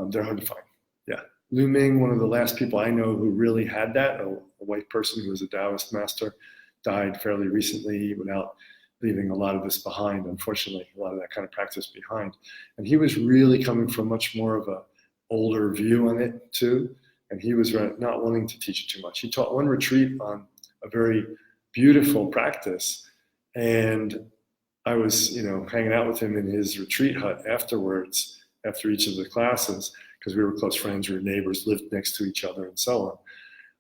They're hard to find. Yeah. Lu Ming, one of the last people I know who really had that, a white person who was a Taoist master, died fairly recently without leaving a lot of this behind, unfortunately, a lot of that kind of practice behind. And he was really coming from much more of a older view on it too. And he was not wanting to teach it too much. He taught one retreat on a very beautiful practice. And I was, hanging out with him in his retreat hut afterwards, after each of the classes, because we were close friends, we were neighbors, lived next to each other and so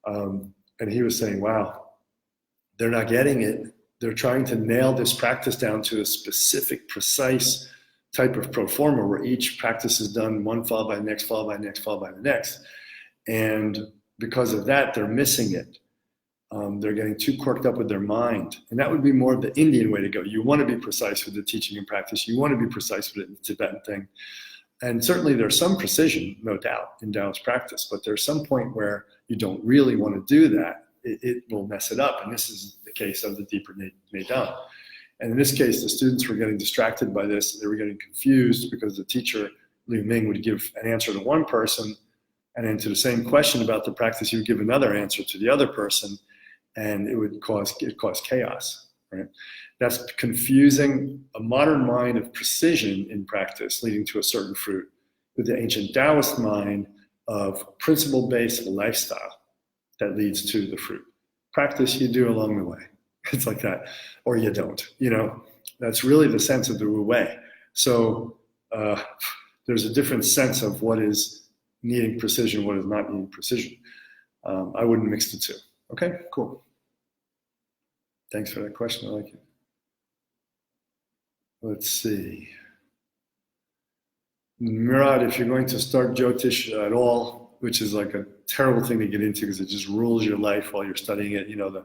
on. And he was saying, wow, they're not getting it. They're trying to nail this practice down to a specific, precise type of pro forma where each practice is done one followed by the next, followed by the next, followed by the next. And because of that, they're missing it. They're getting too corked up with their mind. And that would be more of the Indian way to go. You want to be precise with the teaching and practice. You want to be precise with it in the Tibetan thing. And certainly there's some precision, no doubt, in Taoist practice, but there's some point where you don't really want to do that. It will mess it up. And this is the case of the deeper Neidan. And in this case, the students were getting distracted by this. They were getting confused because the teacher, Lu Ming, would give an answer to one person, and then to the same question about the practice, he would give another answer to the other person, and it would cause chaos, right? That's confusing a modern mind of precision in practice, leading to a certain fruit, with the ancient Taoist mind of principle-based lifestyle that leads to the fruit. Practice you do along the way. It's like that, or you don't. That's really the sense of the Wu Wei. So there's a different sense of what is needing precision, what is not needing precision. I wouldn't mix the two. Okay, cool. Thanks for that question. I like it. Let's see. Murad, if you're going to start Jyotish at all, which is like a terrible thing to get into because it just rules your life while you're studying it. The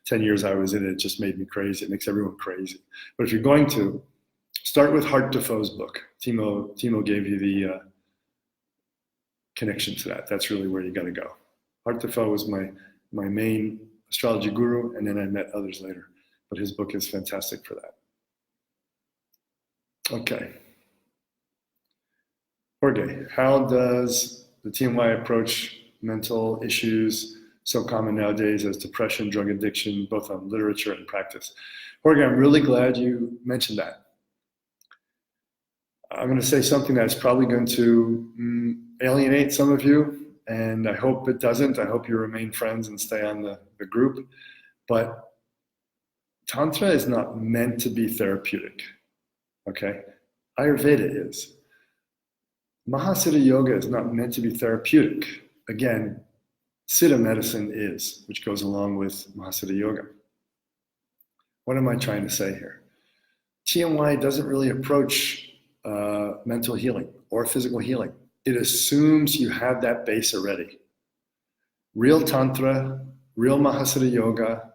10 years I was in it just made me crazy. It makes everyone crazy. But if you're going to, start with Hart Defoe's book. Timo gave you the connection to that. That's really where you got to go. Hart Defoe was my main astrology guru, and then I met others later. But his book is fantastic for that. Okay. Jorge, how does the TMY approach mental issues so common nowadays as depression, drug addiction, both on literature and practice? Jorge, I'm really glad you mentioned that. I'm going to say something that's probably going to alienate some of you, and I hope it doesn't. I hope you remain friends and stay on the group. But Tantra is not meant to be therapeutic, okay? Ayurveda is. Mahasiddha Yoga is not meant to be therapeutic. Again, Siddha medicine is, which goes along with Mahasiddha Yoga. What am I trying to say here? TMY doesn't really approach mental healing or physical healing. It assumes you have that base already. Real Tantra, real Mahasiddha Yoga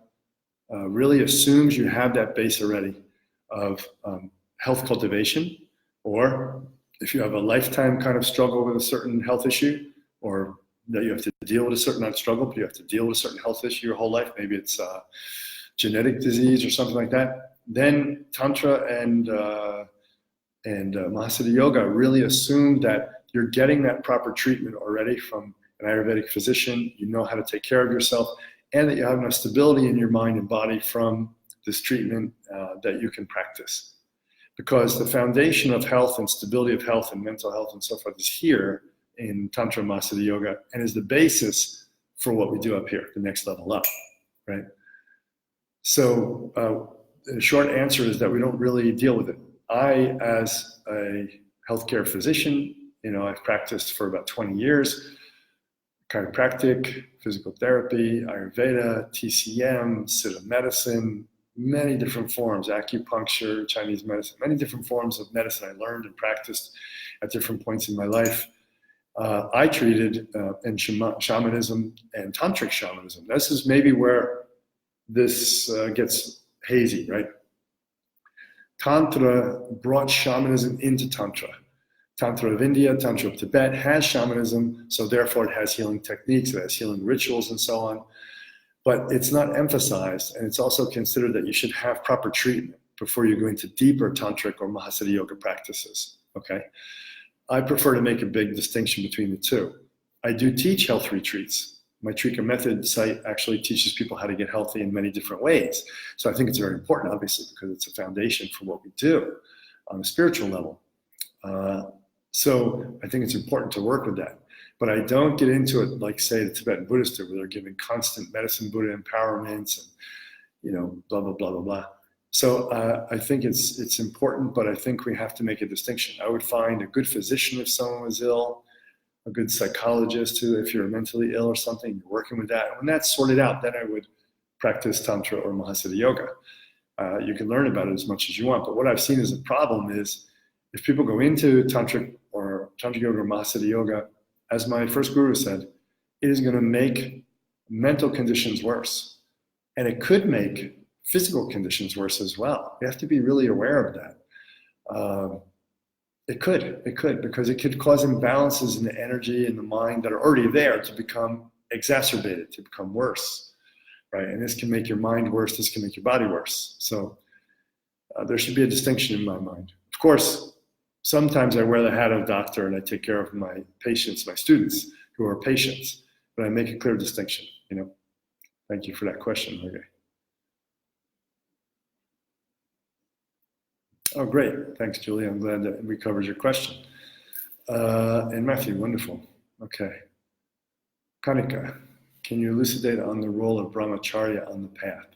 really assumes you have that base already of health cultivation, or if you have a lifetime kind of struggle with a certain health issue, or that you have to deal with a certain, not struggle, but you have to deal with a certain health issue your whole life, maybe it's genetic disease or something like that, then Tantra and Mahasiddha Yoga really assume that you're getting that proper treatment already from an Ayurvedic physician, you know how to take care of yourself, and that you have enough stability in your mind and body from this treatment that you can practice. Because the foundation of health and stability of health and mental health and so forth is here in Tantra Mahasiddha Yoga, and is the basis for what we do up here, the next level up, right? So the short answer is that we don't really deal with it. I, as a healthcare physician, I've practiced for about 20 years, chiropractic, physical therapy, Ayurveda, TCM, Siddha medicine, many different forms, acupuncture, Chinese medicine, many different forms of medicine I learned and practiced at different points in my life. I treated in shamanism and tantric shamanism. This is maybe where this gets hazy, right? Tantra brought shamanism into Tantra. Tantra of India, Tantra of Tibet has shamanism, so therefore it has healing techniques, it has healing rituals and so on. But it's not emphasized, and it's also considered that you should have proper treatment before you go into deeper tantric or Mahasiddha yoga practices, okay? I prefer to make a big distinction between the two. I do teach health retreats. My Trika Method site actually teaches people how to get healthy in many different ways. So I think it's very important, obviously, because it's a foundation for what we do on a spiritual level. So I think it's important to work with that. But I don't get into it like, say, the Tibetan Buddhists do, where they're giving constant medicine Buddha empowerments and, you know, blah, blah, blah, blah, blah. So I think it's important, but I think we have to make a distinction. I would find a good physician if someone was ill, a good psychologist too, if you're mentally ill or something, you're working with that. When that's sorted out, then I would practice Tantra or Mahasiddha yoga. You can learn about it as much as you want, but what I've seen as a problem is if people go into Tantric or Tantra yoga or Mahasiddha yoga, as my first guru said, it is going to make mental conditions worse. And it could make physical conditions worse as well. You have to be really aware of that. It could, because it could cause imbalances in the energy and the mind that are already there to become exacerbated, to become worse, right? And this can make your mind worse, this can make your body worse. So there should be a distinction in my mind. Of course, sometimes I wear the hat of doctor and I take care of my patients, my students who are patients, but I make a clear distinction, you know. Thank you for that question, Jorge. Oh, great. Thanks, Julie. I'm glad that we covered your question. And Matthew, wonderful. Okay. Kanika, can you elucidate on the role of Brahmacharya on the path?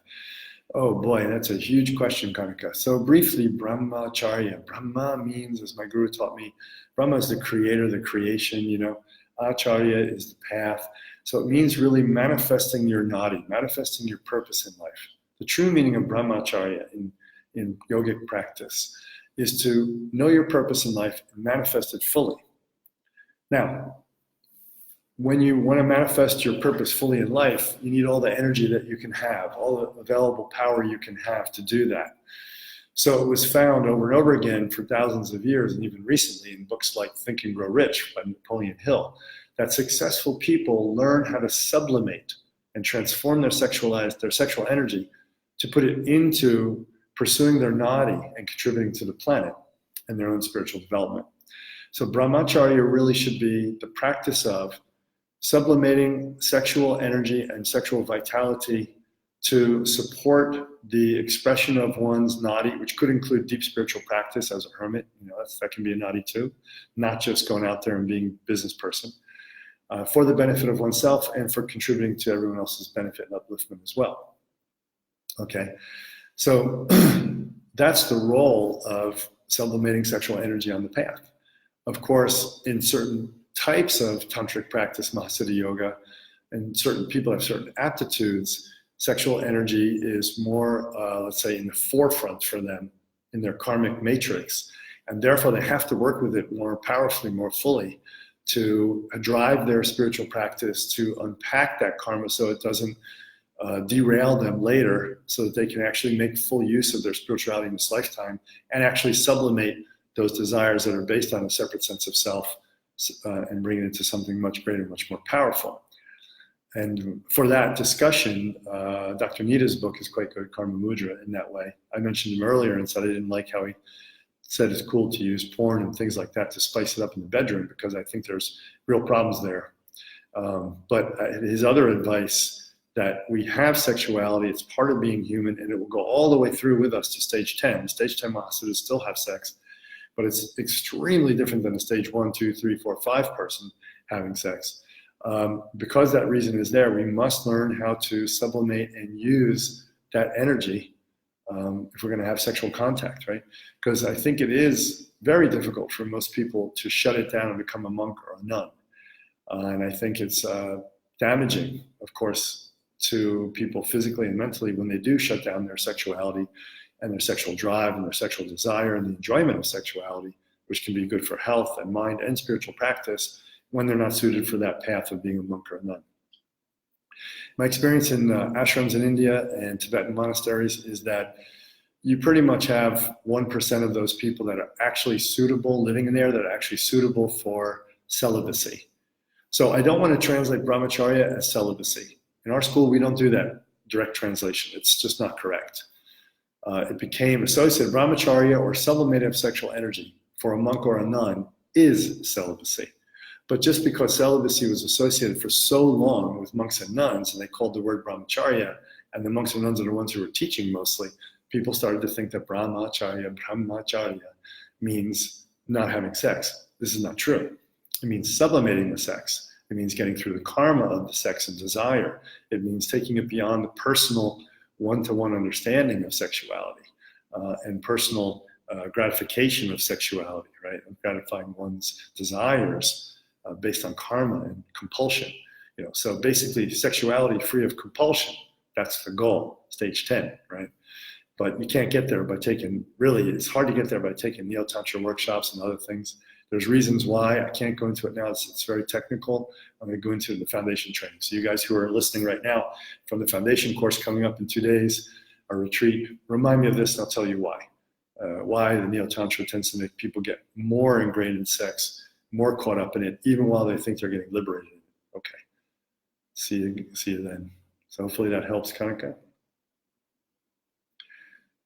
Oh boy, that's a huge question, Kanika. So briefly, Brahmacharya. Brahma means, as my guru taught me, Brahma is the creator, the creation, you know. Acharya is the path. So it means really manifesting your nadi, manifesting your purpose in life. The true meaning of Brahmacharya in yogic practice is to know your purpose in life and manifest it fully. Now, when you want to manifest your purpose fully in life, you need all the energy that you can have, all the available power you can have to do that. So it was found over and over again for thousands of years, and even recently in books like Think and Grow Rich by Napoleon Hill, that successful people learn how to sublimate and transform their sexual energy to put it into pursuing their nadi and contributing to the planet and their own spiritual development. So Brahmacharya really should be the practice of sublimating sexual energy and sexual vitality to support the expression of one's nadi, which could include deep spiritual practice as a hermit. You know, that can be a nadi too, not just going out there and being a business person, for the benefit of oneself and for contributing to everyone else's benefit and upliftment as well. Okay, so that's the role of sublimating sexual energy on the path. Of course, in certain types of tantric practice, Mahasiddha yoga, and certain people have certain aptitudes, sexual energy is more, let's say, in the forefront for them in their karmic matrix. And therefore, they have to work with it more powerfully, more fully, to drive their spiritual practice, to unpack that karma so it doesn't derail them later, so that they can actually make full use of their spirituality in this lifetime and actually sublimate those desires that are based on a separate sense of self and bring it into something much greater, much more powerful. And for that discussion, Dr. Nita's book is quite good, Karma Mudra, in that way. I mentioned him earlier and said I didn't like how he said it's cool to use porn and things like that to spice it up in the bedroom, because I think there's real problems there. But his other advice, that we have sexuality, it's part of being human, and it will go all the way through with us to stage 10. Stage 10 Mahasiddhas still have sex, but it's extremely different than a stage 1, 2, 3, 4, 5 person having sex. Because that reason is there, we must learn how to sublimate and use that energy if we're going to have sexual contact, right? Because I think it is very difficult for most people to shut it down and become a monk or a nun. And I think it's damaging, of course, to people physically and mentally when they do shut down their sexuality and their sexual drive and their sexual desire and the enjoyment of sexuality, which can be good for health and mind and spiritual practice, when they're not suited for that path of being a monk or a nun. My experience in ashrams in India and Tibetan monasteries is that you pretty much have 1% of those people that are actually suitable, living in there, that are actually suitable for celibacy. So I don't want to translate Brahmacharya as celibacy. In our school, we don't do that direct translation. It's just not correct. It became associated, Brahmacharya or sublimative sexual energy for a monk or a nun is celibacy. But just because celibacy was associated for so long with monks and nuns, and they called the word Brahmacharya, and the monks and nuns are the ones who were teaching mostly, people started to think that Brahmacharya means not having sex. This is not true. It means sublimating the sex. It means getting through the karma of the sex and desire. It means taking it beyond the personal one-to-one understanding of sexuality and personal gratification of sexuality, right? And gratifying one's desires based on karma and compulsion. So basically sexuality free of compulsion, that's the goal, stage 10, right? But you can't get there by taking, really, it's hard to get there by taking Neo-Tantra workshops and other things. There's reasons why. I can't go into it now. It's very technical. I'm going to go into the foundation training. So you guys who are listening right now from the foundation course coming up in 2 days, a retreat, remind me of this and I'll tell you why. Why the Neo-Tantra tends to make people get more ingrained in sex, more caught up in it, even while they think they're getting liberated. Okay. See you then. So hopefully that helps, Kanika.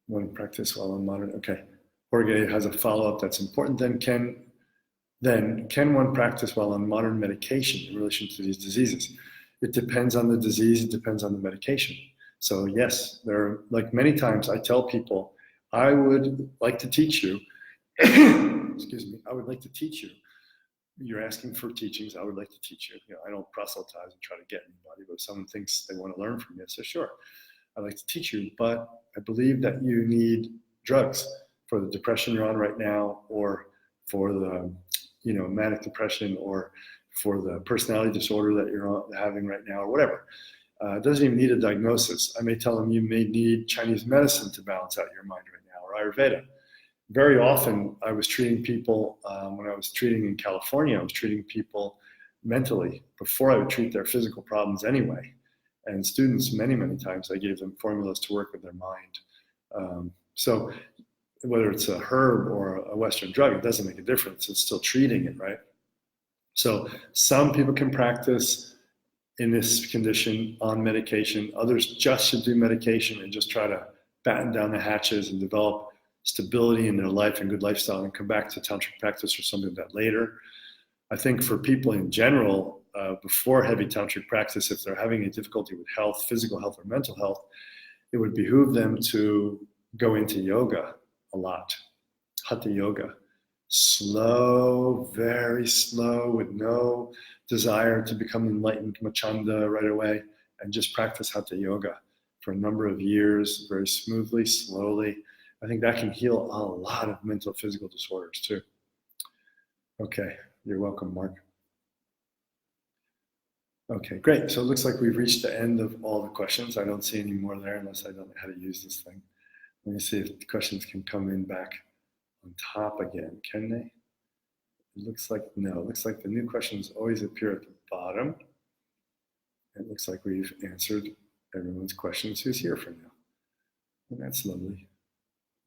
Want to practice while on modern, okay. Jorge has a follow-up that's important. Then can one practice while on modern medication in relation to these diseases? It depends on the disease, it depends on the medication. So yes, like many times I tell people, I would like to teach you, excuse me, I would like to teach you. You're asking for teachings, I would like to teach you. I don't proselytize and try to get anybody, but if someone thinks they want to learn from me, I say, sure, I'd like to teach you, but I believe that you need drugs for the depression you're on right now, or for the manic depression, or for the personality disorder that you're having right now, or whatever. It doesn't even need a diagnosis. I may tell them you may need Chinese medicine to balance out your mind right now, or Ayurveda. Very often I was treating people, when I was treating in California, I was treating people mentally before I would treat their physical problems anyway. And students, many, many times, I gave them formulas to work with their mind. So whether it's a herb or a Western drug, it doesn't make a difference. It's still treating it, right? So some people can practice in this condition on medication. Others just should do medication and just try to batten down the hatches and develop stability in their life and good lifestyle and come back to tantric practice or something like that later. I think for people in general, before heavy tantric practice, if they're having a difficulty with health, physical health or mental health, it would behoove them to go into yoga a lot, hatha yoga. Slow, very slow, with no desire to become enlightened machanda right away, and just practice hatha yoga for a number of years, very smoothly, slowly. I think that can heal a lot of mental, physical disorders too. Okay, you're welcome, Mark. Okay, great. So it looks like we've reached the end of all the questions. I don't see any more there unless I don't know how to use this thing. Let me see if the questions can come in back on top again. Can they? It looks like no. It looks like the new questions always appear at the bottom. It looks like we've answered everyone's questions who's here for now. And that's lovely.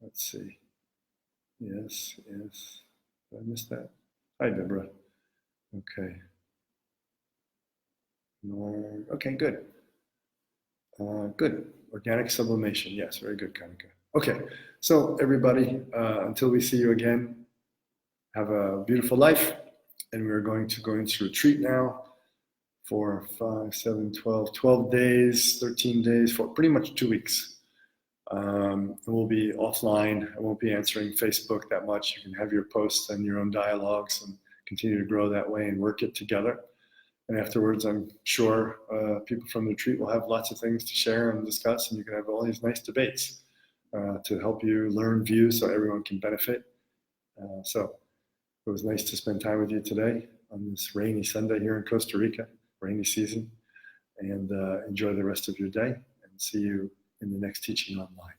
Let's see. Yes. Did I miss that? Hi, Deborah. Okay. Okay, good. Good. Organic sublimation. Yes, very good, Kanika. Okay, so everybody, until we see you again, have a beautiful life. And we're going to go into retreat now for 5, 7, 12 days, 13 days, for pretty much 2 weeks. And we'll be offline. I won't be answering Facebook that much. You can have your posts and your own dialogues and continue to grow that way and work it together. And afterwards, I'm sure people from the retreat will have lots of things to share and discuss, and you can have all these nice debates to help you learn views so everyone can benefit. So it was nice to spend time with you today on this rainy Sunday here in Costa Rica, rainy season, and enjoy the rest of your day, and see you in the next teaching online.